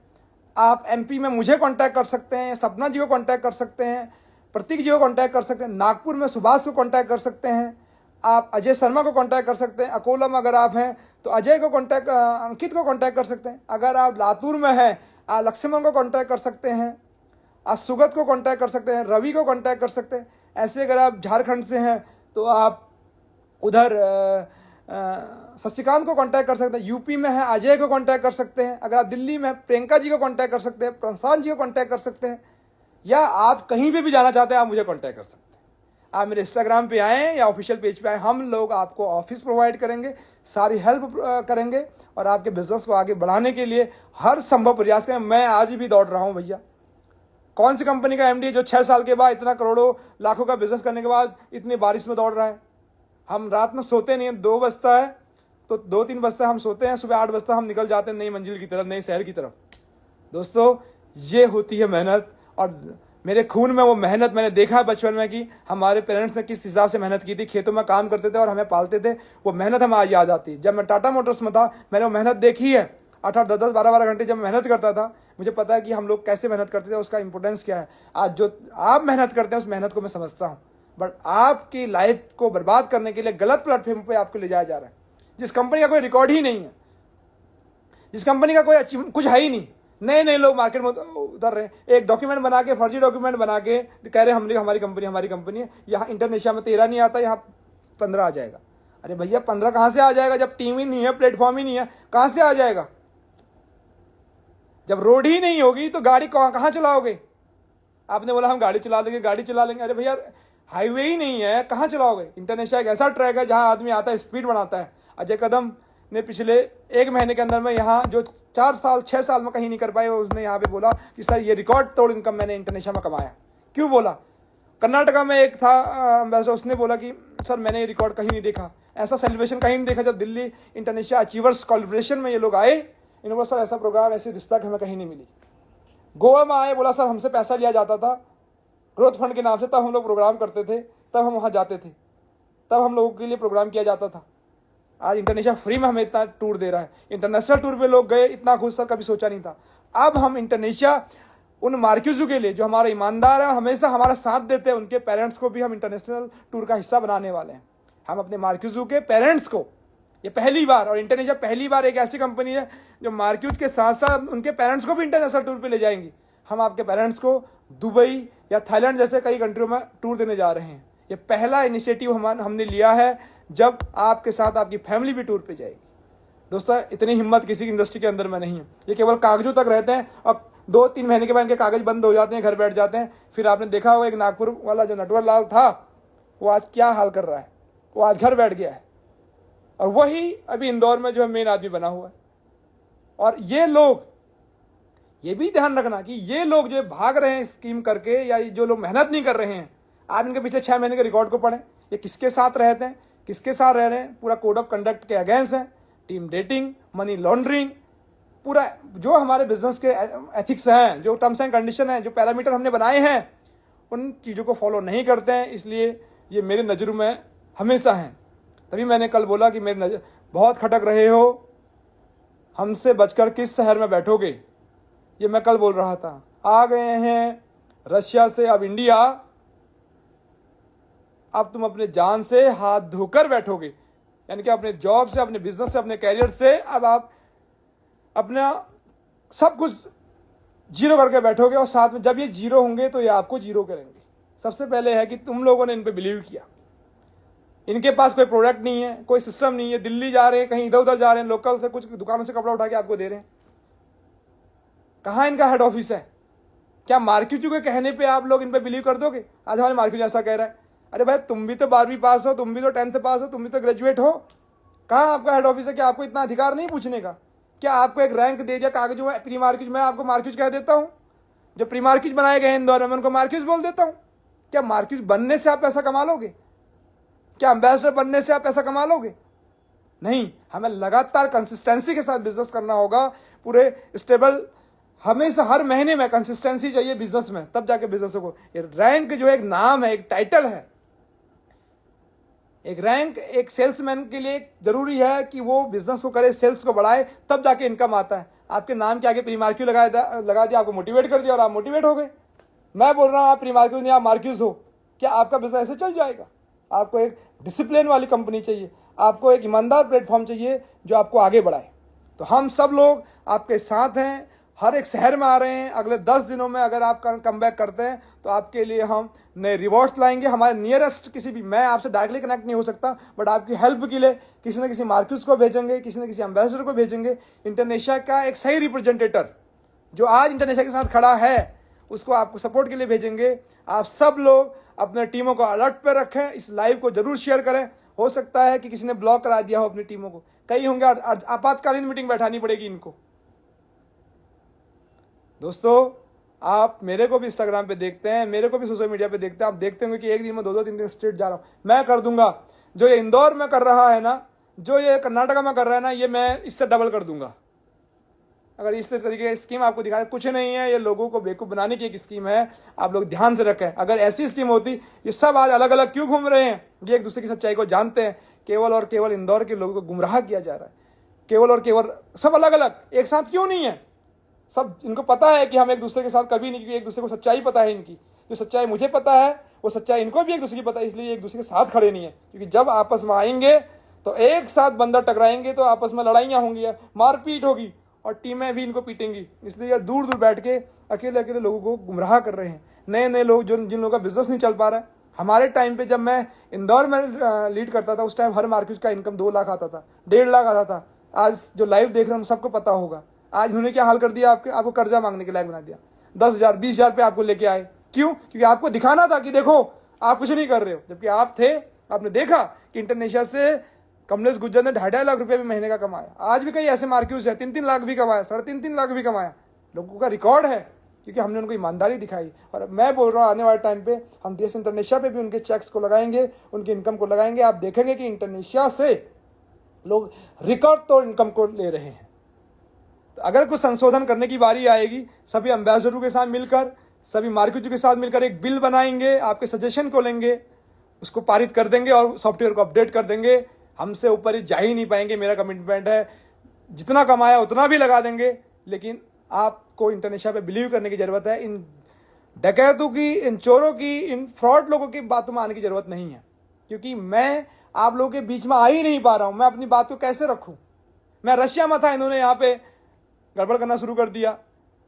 आप एमपी में मुझे कांटेक्ट कर सकते हैं, सपना जी को कांटेक्ट कर सकते हैं, प्रतीक जी को कांटेक्ट कर सकते हैं, नागपुर में सुभाष को कांटेक्ट कर सकते हैं, आप अजय शर्मा को कांटेक्ट कर सकते हैं, अकोला में अगर आप हैं तो अजय को कांटेक्ट, अंकित को कांटेक्ट कर सकते हैं, अगर आप लातूर में हैं आप लक्ष्मण को कांटेक्ट कर सकते हैं, आप सुगत को कांटेक्ट कर सकते हैं, रवि को कांटेक्ट कर सकते हैं। ऐसे अगर आप झारखंड से हैं तो आप उधर शशिकांत को कांटेक्ट कर सकते हैं, यूपी में है अजय को कांटेक्ट कर सकते हैं, अगर आप दिल्ली में प्रियंका जी को कांटेक्ट कर सकते हैं, प्रशांत जी को कांटेक्ट कर सकते हैं, या आप कहीं पे भी जाना चाहते हैं आप मुझे कांटेक्ट कर सकते हैं। आप मेरे इंस्टाग्राम पे आएँ या ऑफिशियल पेज पे आए, हम लोग आपको ऑफिस प्रोवाइड करेंगे, सारी हेल्प करेंगे और आपके बिजनेस को आगे बढ़ाने के लिए हर संभव प्रयास करें। मैं आज भी दौड़ रहा हूँ भैया। कौन सी कंपनी का एमडी जो 6 साल के बाद इतना करोड़ों लाखों का बिजनेस करने के बाद इतनी बारिश में दौड़ रहा है? हम रात में सोते नहीं हैं, 2 बजता है तो 2-3 बजता है हम सोते हैं, सुबह 8 बजता हम निकल जाते हैं नई मंजिल की तरफ, नई शहर की तरफ। दोस्तों ये होती है मेहनत, और मेरे खून में वो मेहनत मैंने देखा है बचपन में कि हमारे पेरेंट्स ने किस हिसाब से मेहनत की थी, खेतों में काम करते थे और हमें पालते थे। वो मेहनत हमें आज याद आती है। जब मैं टाटा मोटर्स में था मैंने वो मेहनत देखी है, 8-8, 10-10, 12-12 घंटे जब मेहनत करता था, मुझे पता है कि हम लोग कैसे मेहनत करते थे, उसका इंपॉर्टेंस क्या है। आज जो आप मेहनत करते हैं उस मेहनत को मैं समझता हूँ, बट आपकी लाइफ को बर्बाद करने के लिए गलत प्लेटफॉर्म पे आपको ले जाया जा रहा है, जिस कंपनी का कोई रिकॉर्ड ही नहीं है, जिस कंपनी का कोई कुछ है ही नहीं। नए नए लोग मार्केट में उतर रहे हैं, एक डॉक्यूमेंट बना के, फर्जी डॉक्यूमेंट बना के कह रहे हैं हमारी कंपनी है। यहाँ इंटरनेशिया में 13 नहीं आता, यहाँ 15 आ जाएगा। अरे भैया 15 कहाँ से आ जाएगा जब टीम ही नहीं है, प्लेटफॉर्म ही नहीं है, कहाँ से आ जाएगा? जब रोड ही नहीं होगी तो गाड़ी कहाँ चलाओगे? आपने बोला हम गाड़ी चला लेंगे, अरे भैया हाईवे ही नहीं है, कहाँ चलाओगे? इंटरनेशिया एक ऐसा ट्रैक है जहाँ आदमी आता है, स्पीड बनाता है। अजय कदम ने पिछले 1 महीने के अंदर में यहाँ जो 4 साल 6 साल में कहीं नहीं कर पाए, उसने यहाँ पे बोला कि सर ये रिकॉर्ड तोड़ इनकम मैंने इंटरनेशिया में कमाया। क्यों बोला? कर्नाटका में एक था एम्बेसडर, उसने बोला कि सर मैंने ये रिकॉर्ड कहीं नहीं देखा, ऐसा सेलिब्रेशन कहीं नहीं देखा। जब दिल्ली इंटरनेशिया अचीवर्स कॉलिब्रेशन में ये लोग आए, इन्होंने बोला सर ऐसा प्रोग्राम, ऐसी रिस्पेक्ट हमें कहीं नहीं मिली। गोवा में आए, बोला सर हमसे पैसा लिया जाता था ग्रोथ फंड के नाम से, तब हम लोग प्रोग्राम करते थे, तब हम वहाँ जाते थे, तब हम लोगों के लिए प्रोग्राम किया जाता था। आज इंटरनेशिया फ्री में हमें इतना टूर दे रहा है। इंटरनेशनल टूर पे लोग गए, इतना खुश सर कभी सोचा नहीं था। अब हम इंटरनेशिया उन मार्क्यूजों के लिए जो हमारे ईमानदार है, हमेशा हमारा साथ देते हैं, उनके पेरेंट्स को भी हम इंटरनेशनल टूर का हिस्सा बनाने वाले हैं। हम अपने मार्क्यूजों के पेरेंट्स को, ये पहली बार, और इंटरनेशिया पहली बार एक ऐसी कंपनी है जो मार्क्यूज के साथ साथ उनके पेरेंट्स को भी इंटरनेशनल टूर पे ले जाएंगी। हम आपके पेरेंट्स को दुबई या थाईलैंड जैसे कई कंट्रियों में टूर देने जा रहे हैं। ये पहला इनिशिएटिव हमने लिया है, जब आपके साथ आपकी फैमिली भी टूर पे जाएगी। दोस्तों इतनी हिम्मत किसी की इंडस्ट्री के अंदर में नहीं है। ये केवल कागजों तक रहते हैं, अब 2-3 महीने के बाद इनके कागज बंद हो जाते हैं, घर बैठ जाते हैं। फिर आपने देखा होगा एक नागपुर वाला जो नटवर लाल था, वो आज क्या हाल कर रहा है, वो आज घर बैठ गया है, और वही अभी इंदौर में जो है मेन आदमी बना हुआ है। और ये लोग, ये भी ध्यान रखना कि ये लोग जो भाग रहे हैं स्कीम करके, या जो लोग मेहनत नहीं कर रहे हैं, आप इनके पिछले 6 महीने के रिकॉर्ड को पढ़ें, ये किसके साथ रहते हैं, किसके साथ रह रहे हैं, पूरा कोड ऑफ कंडक्ट के अगेंस्ट है, टीम डेटिंग, मनी लॉन्ड्रिंग, पूरा जो हमारे बिजनेस के एथिक्स हैं, जो टर्म्स एंड कंडीशन हैं, जो पैरामीटर हमने बनाए हैं, उन चीज़ों को फॉलो नहीं करते हैं। इसलिए ये मेरे नज़रों में हमेशा हैं। तभी मैंने कल बोला कि मेरी नज़र बहुत खटक रहे हो, हमसे बचकर किस शहर में बैठोगे, ये मैं कल बोल रहा था। आ गए हैं रशिया से अब इंडिया, अब तुम अपने जान से हाथ धोकर बैठोगे, यानी कि अपने जॉब से, अपने बिजनेस से, अपने कैरियर से अब आप अपना सब कुछ जीरो करके बैठोगे। और साथ में जब ये जीरो होंगे तो ये आपको जीरो करेंगे। सबसे पहले है कि तुम लोगों ने इन पे बिलीव किया। इनके पास कोई प्रोडक्ट नहीं है, कोई सिस्टम नहीं है, दिल्ली जा रहे हैं, कहीं इधर उधर जा रहे हैं, लोकल से कुछ दुकानों से कपड़ा उठा के आपको दे रहे हैं। कहाँ इनका हेड ऑफिस है? क्या मार्क्यूजों के कहने पे आप लोग इन पे बिलीव कर दोगे? आज हमारे मार्क्यूज ऐसा कह रहा है, अरे भाई तुम भी तो 12वीं पास हो, तुम भी तो 10th पास हो, तुम भी तो ग्रेजुएट हो। कहाँ आपका हेड ऑफिस है? क्या आपको इतना अधिकार नहीं पूछने का? क्या आपको एक रैंक दे दिया कागजों में, प्री मार्क्यूज? मैं आपको मार्क्यूज कह देता हूँ, जो प्री मार्क्यूज बनाए गए इंदौर में मैं उनको मार्क्यूज बोल देता हूँ। क्या मार्क्यूज बनने से आप पैसा कमा लोगे? क्या एम्बेसडर बनने से आप पैसा कमा लोगे? नहीं, हमें लगातार कंसिस्टेंसी के साथ बिजनेस करना होगा, पूरे स्टेबल, हमेशा हर महीने में कंसिस्टेंसी चाहिए बिजनेस में, तब जाके बिजनेस को। रैंक जो एक नाम है, एक टाइटल है, एक रैंक एक सेल्समैन के लिए जरूरी है कि वो बिजनेस को करे, सेल्स को बढ़ाए, तब जाके इनकम आता है। आपके नाम के आगे प्री मार्क्यू लगा दिया, आपको मोटिवेट कर दिया और आप मोटिवेट हो गए। मैं बोल रहा हूँ आप प्री मार्क्यू नहीं, आप मार्क्यूज हो, क्या आपका बिजनेस ऐसे चल जाएगा? आपको एक डिसिप्लिन वाली कंपनी चाहिए, आपको एक ईमानदार प्लेटफॉर्म चाहिए जो आपको आगे बढ़ाए। तो हम सब लोग आपके साथ हैं, हर एक शहर में आ रहे हैं। अगले 10 दिनों में अगर आप कम बैक करते हैं तो आपके लिए हम नए रिवॉर्ड्स लाएंगे। हमारे नियरेस्ट किसी भी, मैं आपसे डायरेक्टली कनेक्ट नहीं हो सकता, बट आपकी हेल्प के लिए किसी न किसी मार्क्यूज को भेजेंगे, किसी न किसी एम्बेसडर को भेजेंगे। इंटरनेशिया का एक सही रिप्रेजेंटेटर जो आज इंटरनेशिया के साथ खड़ा है, उसको आपको सपोर्ट के लिए भेजेंगे। आप सब लोग अपने टीमों को अलर्ट पर रखें, इस लाइव को जरूर शेयर करें। हो सकता है कि किसी ने ब्लॉक करा दिया हो अपनी टीमों को, कई होंगे, आपातकालीन मीटिंग बैठानी पड़ेगी इनको। दोस्तों, आप मेरे को भी इंस्टाग्राम पे देखते हैं, मेरे को भी सोशल मीडिया पे देखते हैं, आप देखते होंगे कि एक दिन में 2-2 3-3 स्टेट जा रहा हूं। मैं कर दूंगा जो ये इंदौर में कर रहा है ना, जो ये कर्नाटका में कर रहा है ना, ये मैं इससे डबल कर दूंगा। अगर इस तरीके की स्कीम आपको दिखाए, कुछ नहीं है, ये लोगों को बेवकूफ बनाने की एक स्कीम है, आप लोग ध्यान से रखें। अगर ऐसी स्कीम होती, ये सब आज अलग अलग क्यों घूम रहे हैं? ये एक दूसरे की सच्चाई को जानते हैं। केवल और केवल इंदौर के लोगों को गुमराह किया जा रहा है, केवल और केवल। सब अलग अलग, एक साथ क्यों नहीं है? सब इनको पता है कि हम एक दूसरे के साथ कभी नहीं, क्योंकि एक दूसरे को सच्चाई पता है इनकी। जो सच्चाई मुझे पता है वो सच्चाई इनको भी एक दूसरे की पता है, इसलिए एक दूसरे के साथ खड़े नहीं है। क्योंकि जब आपस में आएंगे तो एक साथ बंदर टकराएंगे तो आपस में लड़ाइयाँ होंगी, मारपीट होगी और टीमें भी इनको पीटेंगी। इसलिए यार दूर दूर बैठ के अकेले अकेले लोगों को गुमराह कर रहे हैं। नए नए लोग जिन लोगों का बिजनेस नहीं चल पा रहा है। हमारे टाइम पे जब मैं इंदौर में लीड करता था, उस टाइम हर मार्केट का इनकम 2 लाख आता था, 1.5 लाख आता था। आज जो लाइव देख रहे हैं सबको पता होगा आज इन्होंने क्या हाल कर दिया। आपको कर्जा मांगने के लायक बना दिया। 10,000 20,000 पे आपको लेके आए। क्यों? क्योंकि आपको दिखाना था कि देखो आप कुछ नहीं कर रहे हो। जबकि आप थे, आपने देखा कि इंटरनेशिया से कमलेश गुज्जर ने 2.5 लाख रुपए भी महीने का कमाया। आज भी कई ऐसे मार्क्यूज है 3-3 लाख भी कमाया, 3.5 लाख भी कमाया। लोगों का रिकॉर्ड है क्योंकि हमने उनको ईमानदारी दिखाई। और मैं बोल रहा हूँ आने वाले टाइम पे हम डीएस इंटरनेशिया पे भी उनके चेक्स को लगाएंगे, उनकी इनकम को लगाएंगे। आप देखेंगे कि इंटरनेशिया से लोग रिकॉर्ड तोड़ इनकम को ले रहे हैं। तो अगर कुछ संशोधन करने की बारी आएगी, सभी एम्बेसडरों के साथ मिलकर, सभी मार्केटों के साथ मिलकर एक बिल बनाएंगे, आपके सजेशन को लेंगे, उसको पारित कर देंगे और सॉफ्टवेयर को अपडेट कर देंगे। हमसे ऊपर ही जा ही नहीं पाएंगे, मेरा कमिटमेंट है। जितना कमाया उतना भी लगा देंगे, लेकिन आपको इंटरनेशिया पे बिलीव करने की जरूरत है। इन डकैतों की, इन चोरों की, इन फ्रॉड लोगों की बातों में आने की जरूरत नहीं है। क्योंकि मैं आप लोगों के बीच में आ ही नहीं पा रहा हूं। मैं अपनी बात को कैसे रखूं? मैं रशिया में था, इन्होंने यहाँ पे गड़बड़ करना शुरू कर दिया।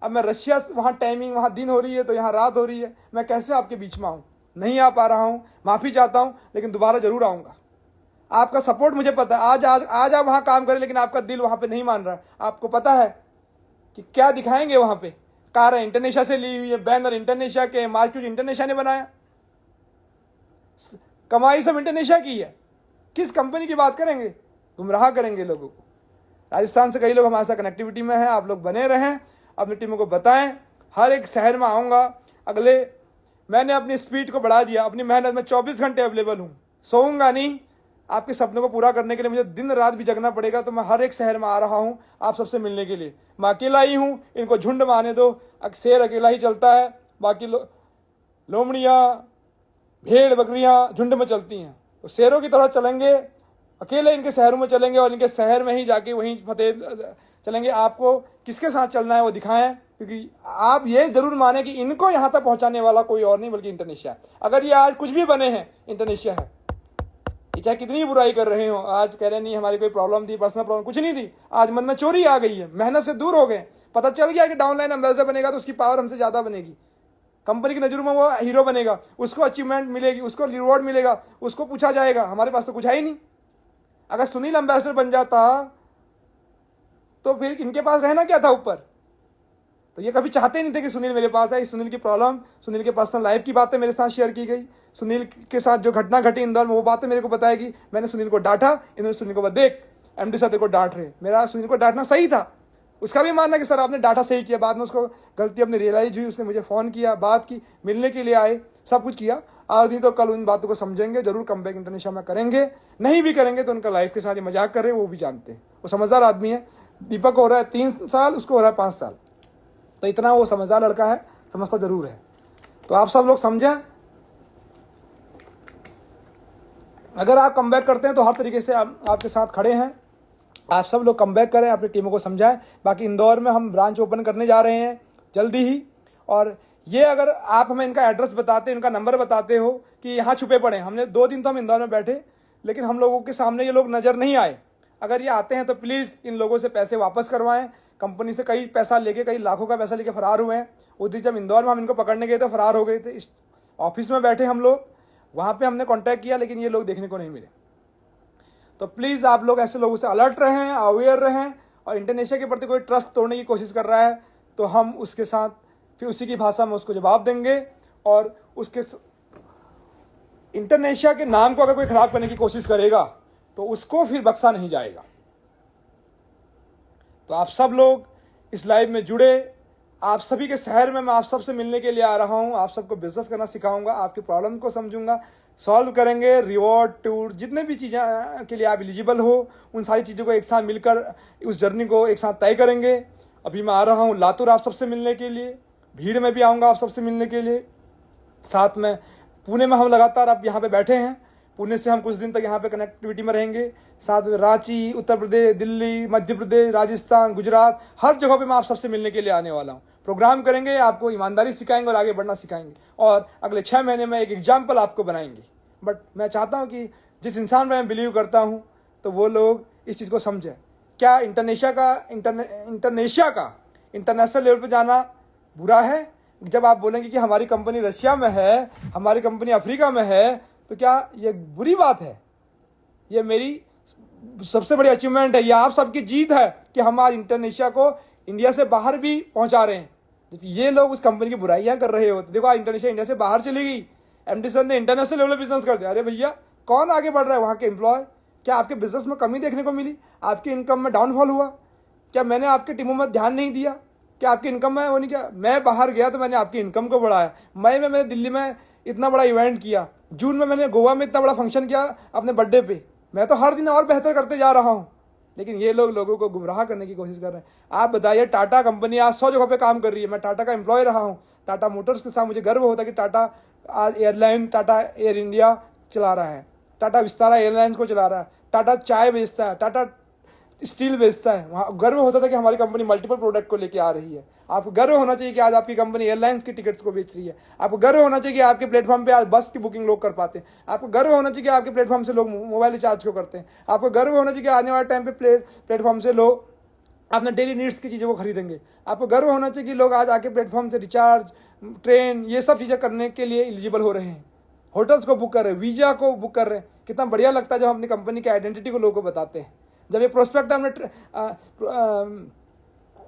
अब मैं रशिया, वहां टाइमिंग, वहां दिन हो रही है तो यहाँ रात हो रही है। मैं कैसे आपके बीच में आऊं? नहीं आ पा रहा हूं, माफी चाहता हूं, लेकिन दोबारा जरूर आऊंगा। आपका सपोर्ट मुझे पता है। आज आप वहां काम करें, लेकिन आपका दिल वहां पे नहीं मान रहा है। आपको पता है कि क्या दिखाएंगे वहां पे? कार इंटरनेशिया से ली हुई है, बैनर इंटरनेशिया के, मार्केट इंटरनेशिया ने बनाया, कमाई सब इंटरनेशिया की है। किस कंपनी की बात करेंगे? गुमराह करेंगे लोगों को। राजस्थान से कई लोग हमारे साथ कनेक्टिविटी में हैं, आप लोग बने रहें, अपनी टीमों को बताएं। हर एक शहर में आऊँगा। मैंने अपनी स्पीड को बढ़ा दिया, अपनी मेहनत में 24 घंटे अवेलेबल हूँ, सोऊंगा नहीं। आपके सपनों को पूरा करने के लिए मुझे दिन रात भी जगना पड़ेगा, तो मैं हर एक शहर में आ रहा हूँ आप सबसे मिलने के लिए। मैं अकेला ही हूँ, इनको झुंड में आने दो। शेर अकेला ही चलता है, बाकी लोमड़ियाँ, भेड़ बकरियाँ झुंड में चलती हैं। तो शेरों की तरह चलेंगे, अकेले इनके शहरों में चलेंगे और इनके शहर में ही जाके वहीं फतेह चलेंगे। आपको किसके साथ चलना है वो दिखाएं, क्योंकि आप ये जरूर माने कि इनको यहाँ तक पहुँचाने वाला कोई और नहीं बल्कि इंटरनेशिया। अगर ये आज कुछ भी बने हैं, इंटरनेशिया है। ये चाहे कितनी बुराई कर रहे हो, आज कह रहे नहीं हमारी कोई प्रॉब्लम थी, पर्सनल प्रॉब्लम, कुछ नहीं थी। आज मन में चोरी आ गई है, मेहनत से दूर हो गए, पता चल गया कि डाउनलाइन एम्बेसडर बनेगा तो उसकी पावर हमसे ज्यादा बनेगी, कंपनी की नजरों में वो हीरो बनेगा, उसको अचीवमेंट मिलेगी, उसको रिवॉर्ड मिलेगा, उसको पूछा जाएगा। हमारे पास तो कुछ है ही नहीं। अगर सुनील एम्बेसडर बन जाता तो फिर इनके पास रहना क्या था ऊपर? तो ये कभी चाहते नहीं थे कि सुनील मेरे पास आए। सुनील की प्रॉब्लम, सुनील के पर्सनल लाइफ की बातें मेरे साथ शेयर की गई, सुनील के साथ जो घटना घटी इंदौर में वो बातें मेरे को बताएगी। मैंने सुनील को डांटा, इन्होंने सुनील को बोला देख एमडी साहब तेरे को डांट रहे। मेरा सुनील को डांटना सही था, उसका भी मानना कि सर आपने डांटा सही किया। बाद में उसको गलती अपनी रियलाइज हुई, उसने मुझे फ़ोन किया, बात की, मिलने के लिए आए, सब कुछ किया। आज नहीं तो कल उन बातों को समझेंगे, जरूर कम बैक इंटरनेशनल में करेंगे। नहीं भी करेंगे तो उनका लाइफ के साथ ही मजाक कर रहे हैं, वो भी जानते हैं। वो समझदार आदमी है। दीपक को हो रहा है 3 साल, उसको हो रहा है 5 साल, तो इतना वो समझदार लड़का है, समझता जरूर है। तो आप सब लोग समझें, अगर आप कम बैक करते हैं तो हर तरीके से आपके साथ खड़े हैं। आप सब लोग कम बैक करें, अपनी टीमों को समझाएं। बाकी इंदौर में हम ब्रांच ओपन करने जा रहे हैं जल्दी ही। और ये अगर आप हमें इनका एड्रेस बताते, इनका नंबर बताते हो कि यहाँ छुपे पड़े, हमने 2 दिन तो हम इंदौर में बैठे, लेकिन हम लोगों के सामने ये लोग नज़र नहीं आए। अगर ये आते हैं तो प्लीज़ इन लोगों से पैसे वापस करवाएं। कंपनी से कई पैसा लेके, कई लाखों का पैसा लेके फरार हुए हैं। उस दिन जब इंदौर में हम इनको पकड़ने गए तो फरार हो गए थे। ऑफिस में बैठे हम लोग, वहाँ पे हमने कांटेक्ट किया, लेकिन ये लोग देखने को नहीं मिले। तो प्लीज़ आप लोग ऐसे लोगों से अलर्ट रहें, अवेयर रहें। और इंडोनेशिया के प्रति कोई ट्रस्ट तोड़ने की कोशिश कर रहा है तो हम उसके साथ फिर उसी की भाषा में उसको जवाब देंगे। और उसके इंडोनेशिया के नाम को अगर कोई खराब करने की कोशिश करेगा तो उसको फिर बख्शा नहीं जाएगा। तो आप सब लोग इस लाइव में जुड़े। आप सभी के शहर में मैं आप सबसे मिलने के लिए आ रहा हूं। आप सबको बिजनेस करना सिखाऊंगा, आपकी प्रॉब्लम को समझूंगा, सॉल्व करेंगे। रिवॉर्ड, टूर, जितने भी चीज़ें के लिए आप एलिजिबल हो, उन सारी चीज़ों को एक साथ मिलकर उस जर्नी को एक साथ तय करेंगे। अभी मैं आ रहा हूँ लातूर आप सबसे मिलने के लिए, भीड़ में भी आऊँगा आप सबसे मिलने के लिए। साथ में पुणे में हम लगातार अब यहाँ पे बैठे हैं। पुणे से हम कुछ दिन तक यहाँ पे कनेक्टिविटी में रहेंगे। साथ में रांची, उत्तर प्रदेश, दिल्ली, मध्य प्रदेश, राजस्थान, गुजरात, हर जगह पे मैं आप सबसे मिलने के लिए आने वाला हूँ। प्रोग्राम करेंगे, आपको ईमानदारी सिखाएंगे और आगे बढ़ना सिखाएंगे। और अगले 6 महीने में एक एग्जाम्पल आपको बनाएंगे। बट मैं चाहता हूँ कि जिस इंसान में मैं बिलीव करता हूँ तो वो लोग इस चीज़ को समझें। क्या इंडोनेशिया का इंटरनेशनल लेवल पर जाना बुरा है? जब आप बोलेंगे कि हमारी कंपनी रशिया में है, हमारी कंपनी अफ्रीका में है, तो क्या ये बुरी बात है? ये मेरी सबसे बड़ी अचीवमेंट है, ये आप सबकी जीत है कि हम आज इंडोनेशिया को इंडिया से बाहर भी पहुंचा रहे हैं। ये लोग उस कंपनी की बुराइयां कर रहे होते। देखो आज इंडोनेशिया इंडिया से बाहर चली गई, एमडी सर ने इंटरनेशनल लेवल बिजनेस कर दिया। अरे भैया कौन आगे बढ़ रहा है? वहाँ के एम्प्लॉय। क्या आपके बिजनेस में कमी देखने को मिली? आपकी इनकम में डाउनफॉल हुआ? क्या मैंने आपकी टीमों में ध्यान नहीं दिया? क्या आपकी इनकम में वो नहीं किया? मैं बाहर गया तो मैंने आपकी इनकम को बढ़ाया। मई में मैंने दिल्ली में इतना बड़ा इवेंट किया, जून में मैंने गोवा में इतना बड़ा फंक्शन किया अपने बर्थडे पे। मैं तो हर दिन और बेहतर करते जा रहा हूँ, लेकिन ये लोग लोगों को गुमराह करने की कोशिश कर रहे हैं। आप बताइए, टाटा कंपनी आज 100 जगह पे काम कर रही है। मैं टाटा का एम्प्लॉय रहा हूँ। टाटा मोटर्स के साथ मुझे गर्व होता है कि टाटा आज एयरलाइन, टाटा एयर इंडिया चला रहा है, टाटा विस्तारा एयरलाइंस को चला रहा है, टाटा चाय बेचता है, टाटा स्टील बेचता है। वहाँ गर्व होता था कि हमारी कंपनी मल्टीपल प्रोडक्ट को लेके आ रही है। आपको गर्व होना चाहिए कि आज आपकी कंपनी एयरलाइंस की टिकट्स को बेच रही है। आपको गर्व होना चाहिए कि आपके प्लेटफॉर्म पे आज बस की बुकिंग लोग कर पाते हैं। आपको गर्व होना चाहिए कि आपके प्लेटफॉर्म से लोग मोबाइल रिचार्ज को करते हैं। आपको गर्व होना चाहिए कि आने वाले टाइम पे प्लेटफॉर्म से लोग अपने डेली नीड्स की चीज़ों को खरीदेंगे। आपको गर्व होना चाहिए कि लोग आज आके प्लेटफॉर्म से रिचार्ज, ट्रेन, ये सब चीज़ें करने के लिए एलिजिबल हो रहे हैं। होटल्स को बुक कर रहे हैं, वीजा को बुक कर रहे हैं। कितना बढ़िया लगता है जब हम अपनी कंपनी की आइडेंटिटी को लोगों को बताते हैं। जब ये प्रोस्पेक्ट हमने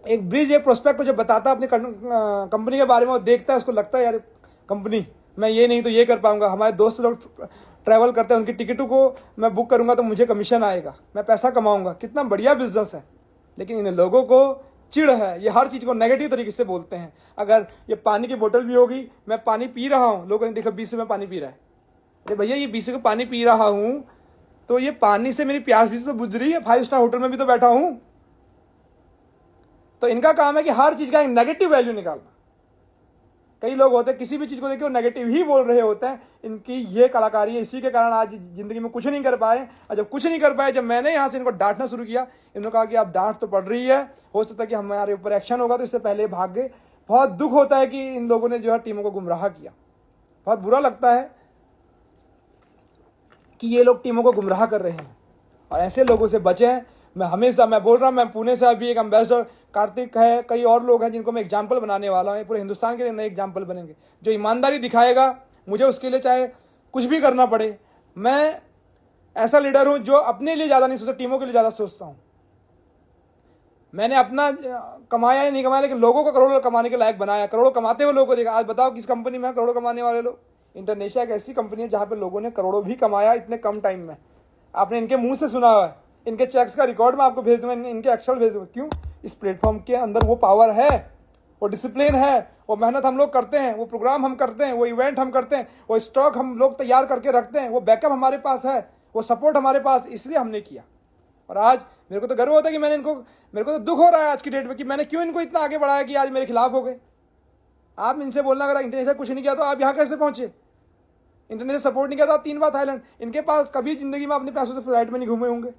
एक ब्रिज, एक प्रोस्पेक्ट को जब बताता है अपनी कंपनी के बारे में, वो देखता है, उसको लगता है यार कंपनी, मैं ये नहीं तो ये कर पाऊंगा। हमारे दोस्त लोग ट्रैवल करते हैं, उनकी टिकटों को मैं बुक करूंगा तो मुझे कमीशन आएगा, मैं पैसा कमाऊंगा। कितना बढ़िया बिजनेस है। लेकिन इन लोगों को चिढ़ है, ये हर चीज़ को नेगेटिव तरीके से बोलते हैं। अगर ये पानी की बोतल भी होगी, मैं पानी पी रहा हूँ, लोगों ने देखा 20 में पानी पी रहा है। अरे भैया ये 20 को पानी पी रहा हूँ तो ये पानी से मेरी प्यास भी तो बुझ रही है। 5 स्टार होटल में भी तो बैठा हूं। तो इनका काम है कि हर चीज का एक नेगेटिव वैल्यू निकालना। कई लोग होते हैं किसी भी चीज को देखिए वो नेगेटिव ही बोल रहे होते हैं। इनकी ये कलाकारी है, इसी के कारण आज जिंदगी में कुछ नहीं कर पाए। और जब कुछ नहीं कर पाए, जब मैंने यहाँ से इनको डांटना शुरू किया, इन्होंने कहा कि आप डांट तो पड़ रही है, हो सकता है कि हमारे ऊपर एक्शन होगा, तो इससे पहले भाग गए। बहुत दुख होता है कि इन लोगों ने जो है टीमों को गुमराह किया। बहुत बुरा लगता है कि ये लोग टीमों को गुमराह कर रहे हैं, और ऐसे लोगों से बचें। मैं बोल रहा हूँ, मैं पुणे से अभी एक एम्बेसडर कार्तिक है, कई और लोग हैं जिनको मैं एग्जाम्पल बनाने वाला हूँ। पूरे हिंदुस्तान के लिए नए एग्जाम्पल बनेंगे। जो ईमानदारी दिखाएगा, मुझे उसके लिए चाहे कुछ भी करना पड़े। मैं ऐसा लीडर हूँ जो अपने लिए ज़्यादा नहीं सोचता, टीमों के लिए ज़्यादा सोचता हूँ। मैंने अपना कमाया या नहीं कमाया, लेकिन लोगों को करोड़ों कमाने के लायक बनाया, करोड़ों कमाते हुए लोगों को देखा। आज बताओ किस कंपनी में है करोड़ों कमाने वाले लोग? इंटरनेशिया एक ऐसी कंपनी है जहां पे लोगों ने करोड़ों भी कमाया इतने कम टाइम में। आपने इनके मुंह से सुना हुआ है, इनके चेक्स का रिकॉर्ड मैं आपको भेज दूंगा, इनके एक्सेल भेज दूंगा। क्यों? इस प्लेटफॉर्म के अंदर वो पावर है, वो डिसिप्लिन है, वो मेहनत हम लोग करते हैं, वो प्रोग्राम हम करते हैं, वो इवेंट हम करते हैं, वो स्टॉक हम लोग तैयार करके रखते हैं, वो बैकअप हमारे पास है, वो सपोर्ट हमारे पास, इसलिए हमने किया। और आज मेरे को तो गर्व होता है कि मैंने इनको, मेरे को तो दुख हो रहा है आज की डेट में कि मैंने क्यों इनको इतना आगे बढ़ाया कि आज मेरे खिलाफ हो गए। आप इनसे बोलना, अगर इंटरनेशनल कुछ नहीं किया तो आप यहाँ कैसे पहुंचे? इंटरनेशनल सपोर्ट नहीं किया तो आप 3 बार थाईलैंड, इनके पास कभी जिंदगी में अपने पैसों से फ्लाइट में नहीं घूमे होंगे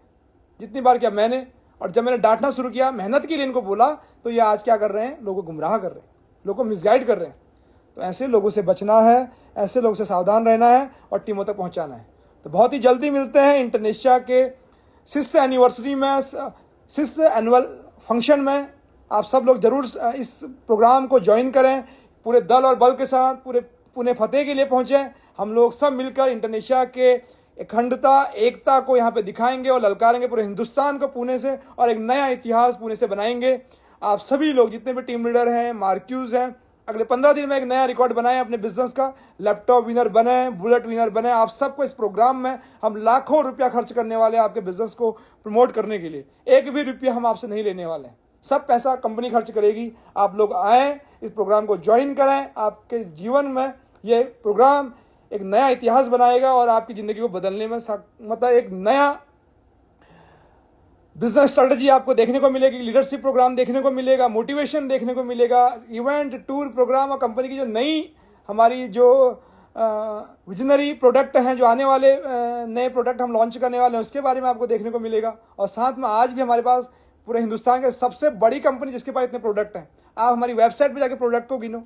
जितनी बार किया मैंने। और जब मैंने डांटना शुरू किया, मेहनत के लिए इनको बोला, तो ये आज क्या कर रहे हैं? लोगों को गुमराह कर रहे हैं, लोगों को मिसगाइड कर रहे हैं। तो ऐसे लोगों से बचना है, ऐसे लोगों से सावधान रहना है और टीमों तक पहुंचाना है। तो बहुत ही जल्दी मिलते हैं इंटरनेशिया के 6th एनिवर्सरी में, 6th एनुअल फंक्शन में। आप सब लोग जरूर इस प्रोग्राम को ज्वाइन करें, पूरे दल और बल के साथ पूरे पुणे फतेह के लिए पहुंचे। हम लोग सब मिलकर इंटरनेशिया के अखंडता, एकता को यहाँ पे दिखाएंगे और ललकारेंगे पूरे हिंदुस्तान को पुणे से, और एक नया इतिहास पुणे से बनाएंगे। आप सभी लोग जितने भी टीम लीडर हैं, मार्क्यूज हैं, अगले 15 दिन में एक नया रिकॉर्ड बनाए अपने बिजनेस का, लैपटॉप विनर बने, बुलेट विनर बने। आप सबको इस प्रोग्राम में हम लाखों रुपया खर्च करने वाले हैं आपके बिजनेस को प्रमोट करने के लिए। एक भी रुपया हम आपसे नहीं लेने वाले हैं, सब पैसा कंपनी खर्च करेगी। आप लोग आए, इस प्रोग्राम को ज्वाइन करें। आपके जीवन में ये प्रोग्राम एक नया इतिहास बनाएगा और आपकी जिंदगी को बदलने में मतलब एक नया बिजनेस स्ट्रेटजी आपको देखने को मिलेगी, लीडरशिप प्रोग्राम देखने को मिलेगा, मोटिवेशन देखने को मिलेगा, इवेंट टूर प्रोग्राम और कंपनी की जो नई हमारी जो विजनरी प्रोडक्ट हैं, जो आने वाले नए प्रोडक्ट हम लॉन्च करने वाले हैं, उसके बारे में आपको देखने को मिलेगा। और साथ में आज भी हमारे पास पूरे हिंदुस्तान के सबसे बड़ी कंपनी जिसके पास इतने प्रोडक्ट हैं, आप हमारी वेबसाइट पर जाकर प्रोडक्ट को गिनो,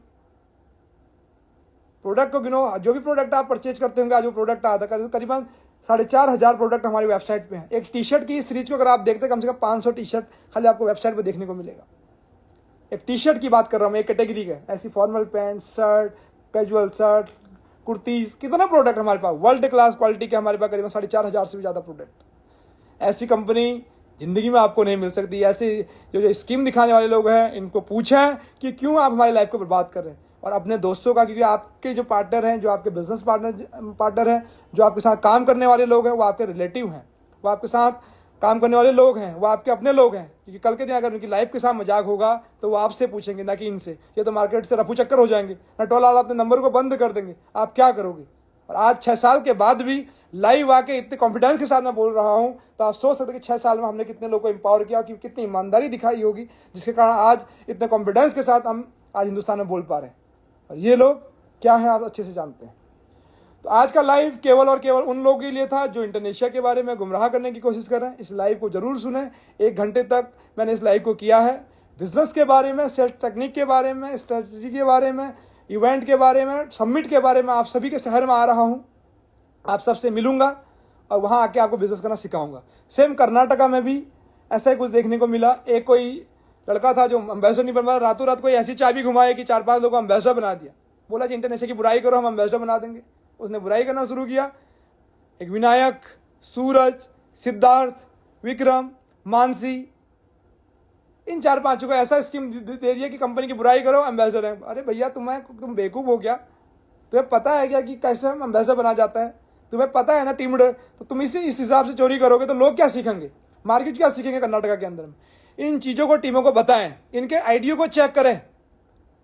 जो भी प्रोडक्ट आप परचेज करते होंगे, आज वो प्रोडक्ट आता है करीबन 4,500 प्रोडक्ट हमारी वेबसाइट पे हैं। एक टी शर्ट की सीरीज को अगर आप देखते हैं, कम से कम 500 टी शर्ट खाली आपको वेबसाइट पे देखने को मिलेगा। एक टी शर्ट की बात कर रहा हूँ, एक कैटेगरी का, ऐसी formal pant, shirt, casual shirt, kurtis, कितना प्रोडक्ट हमारे पास, वर्ल्ड क्लास क्वालिटी के हमारे पास करीबन 4,500 से भी ज़्यादा प्रोडक्ट। ऐसी कंपनी जिंदगी में आपको नहीं मिल सकती। ऐसे जो स्कीम दिखाने वाले लोग हैं, इनको पूछें कि क्यों आप हमारी लाइफ को बर्बाद कर रहे हैं। और अपने दोस्तों का, क्योंकि आपके जो पार्टनर हैं, जो आपके बिजनेस पार्टनर हैं, जो आपके साथ काम करने वाले लोग हैं, वो आपके रिलेटिव हैं, वो आपके साथ काम करने वाले लोग हैं, वो आपके अपने लोग हैं। क्योंकि कल के दिन अगर उनकी लाइफ के साथ मजाक होगा तो वो आपसे पूछेंगे, ना कि इनसे। ये तो मार्केट से रफू चक्कर हो जाएंगे, नटवाला अपने नंबर को बंद कर देंगे, आप क्या करोगे? और आज 6 साल के बाद भी लाइव आके इतने कॉन्फिडेंस के साथ मैं बोल रहा हूं, तो आप सोच सकते कि 6 साल में हमने कितने लोगों को एम्पावर किया, कि कितनी ईमानदारी दिखाई होगी, जिसके कारण आज इतने कॉन्फिडेंस के साथ हम आज हिंदुस्तान में बोल पा रहे हैं। और ये लोग क्या है आप अच्छे से जानते हैं। तो आज का लाइव केवल और केवल उन लोगों के लिए था जो इंटरनेशिया के बारे में गुमराह करने की कोशिश कर रहे हैं। इस लाइव को जरूर सुने, 1 घंटे तक मैंने इस लाइव को किया है। बिजनेस के बारे में, सेल्स टेक्निक के बारे में, स्ट्रेटजी के बारे में, इवेंट के बारे में, समिट के बारे में। आप सभी के शहर में आ रहा हूँ, आप सबसे मिलूंगा और वहाँ आके आपको बिजनेस करना सिखाऊंगा। सेम कर्नाटका में भी ऐसा ही कुछ देखने को मिला। एक कोई लड़का था जो एम्बेसडर नहीं बन पाया, रातों रात कोई ऐसी चाबी घुमाई कि 4-5 लोगों को एम्बेसडर बना दिया। बोला कि इंटरनेशिया की बुराई करो, हम एम्बेसडर बना देंगे। उसने बुराई करना शुरू किया। एक विनायक, सूरज, सिद्धार्थ, विक्रम, मानसी, इन 4-5 को ऐसा स्कीम दे दिया कि कंपनी की बुराई करो, एम्बेसडर है। अरे भैया तुम बेवकूफ़ हो गया? तुम्हें पता है क्या कि कैसे हम एम्बेसडर बना जाता है? तुम्हें पता है ना टीम लीडर? तो तुम इस हिसाब से चोरी करोगे तो लोग क्या सीखेंगे, मार्केट क्या सीखेंगे कर्नाटका के अंदर में? इन चीज़ों को टीमों को बताएं, इनके आईडियो को चेक करें,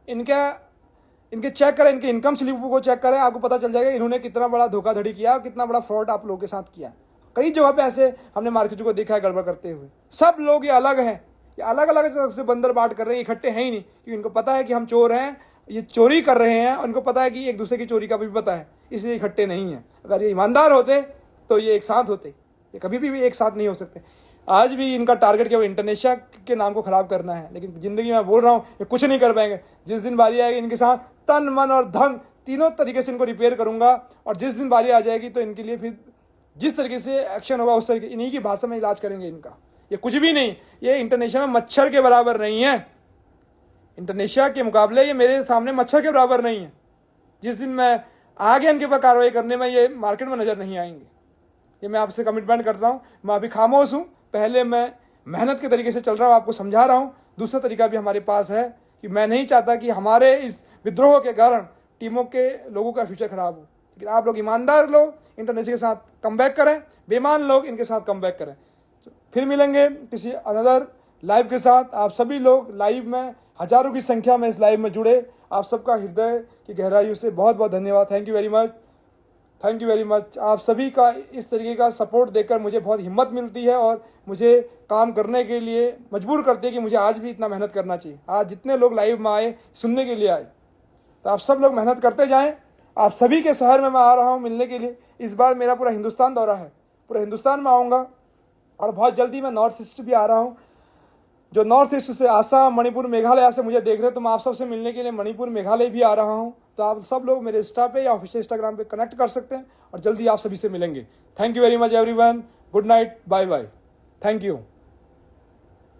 इनके चेक करें, इनके इनकम स्लिप को चेक करें। आपको पता चल जाएगा इन्होंने कितना बड़ा धोखाधड़ी किया और कितना बड़ा फ्रॉड आप लोगों के साथ किया। कई जगह पे ऐसे हमने मार्केट को देखा है गड़बड़ करते हुए। सब लोग ये अलग हैं, ये अलग अलग से बंदर बाट कर रहे हैं, इकट्ठे हैं ही नहीं, क्योंकि इनको पता है कि हम चोर हैं, ये चोरी कर रहे हैं, और इनको पता है कि एक दूसरे की चोरी का भी पता है, इसलिए इकट्ठे नहीं है। अगर ये ईमानदार होते तो ये एक साथ होते, ये कभी भी एक साथ नहीं हो सकते। आज भी इनका टारगेट क्या, इंटरनेशिया के नाम को खराब करना है, लेकिन जिंदगी में बोल रहा हूँ ये कुछ नहीं कर पाएंगे। जिस दिन बारी आएगी इनके साथ तन, मन और धन तीनों तरीके से इनको रिपेयर करूंगा, और जिस दिन बारी आ जाएगी तो इनके लिए फिर जिस तरीके से एक्शन होगा उस तरीके, इन्हीं की भाषा में इलाज करेंगे इनका। ये कुछ भी नहीं, ये इंटरनेशिया में मच्छर के बराबर नहीं है। इंटरनेशिया के मुकाबले ये मेरे सामने मच्छर के बराबर नहीं है। जिस दिन मैं आगे इनके ऊपर कार्रवाई करने में, ये मार्केट में नजर नहीं आएंगे। ये मैं आपसे कमिटमेंट करता हूँ। मैं अभी खामोश हूँ, पहले मैं मेहनत के तरीके से चल रहा हूँ, आपको समझा रहा हूँ। दूसरा तरीका भी हमारे पास है कि मैं नहीं चाहता कि हमारे इस विद्रोह के कारण टीमों के लोगों का फ्यूचर खराब हो, लेकिन आप लोग ईमानदार लोग इंटरनेशनल के साथ कम बैक करें, बेईमान लोग इनके साथ कम बैक करें। फिर मिलेंगे किसी अनदर लाइव के साथ। आप सभी लोग लाइव में हजारों की संख्या में इस लाइव में जुड़े, आप सबका हृदय की गहराइयों से बहुत बहुत धन्यवाद। Thank you very much, thank you very much. आप सभी का इस तरीके का सपोर्ट देकर मुझे बहुत हिम्मत मिलती है और मुझे काम करने के लिए मजबूर करती है कि मुझे आज भी इतना मेहनत करना चाहिए। आज जितने लोग लाइव में आए, सुनने के लिए आए, तो आप सब लोग मेहनत करते जाएं। आप सभी के शहर में मैं आ रहा हूं मिलने के लिए। इस बार मेरा पूरा हिंदुस्तान दौरा है, पूरे हिंदुस्तान में आऊँगा और बहुत जल्दी मैं नॉर्थ ईस्ट भी आ रहा हूँ। जो नॉर्थ ईस्ट से आसाम, मणिपुर, मेघालय से मुझे देख रहे हैं, तो मैं आप सबसे मिलने के लिए मणिपुर, मेघालय भी आ रहा हूँ। तो आप सब लोग मेरे इंस्टा पे या ऑफिशियल इंस्टाग्राम पे कनेक्ट कर सकते हैं और जल्दी आप सभी से मिलेंगे। Thank you very much everyone. Good night, bye bye, thank you.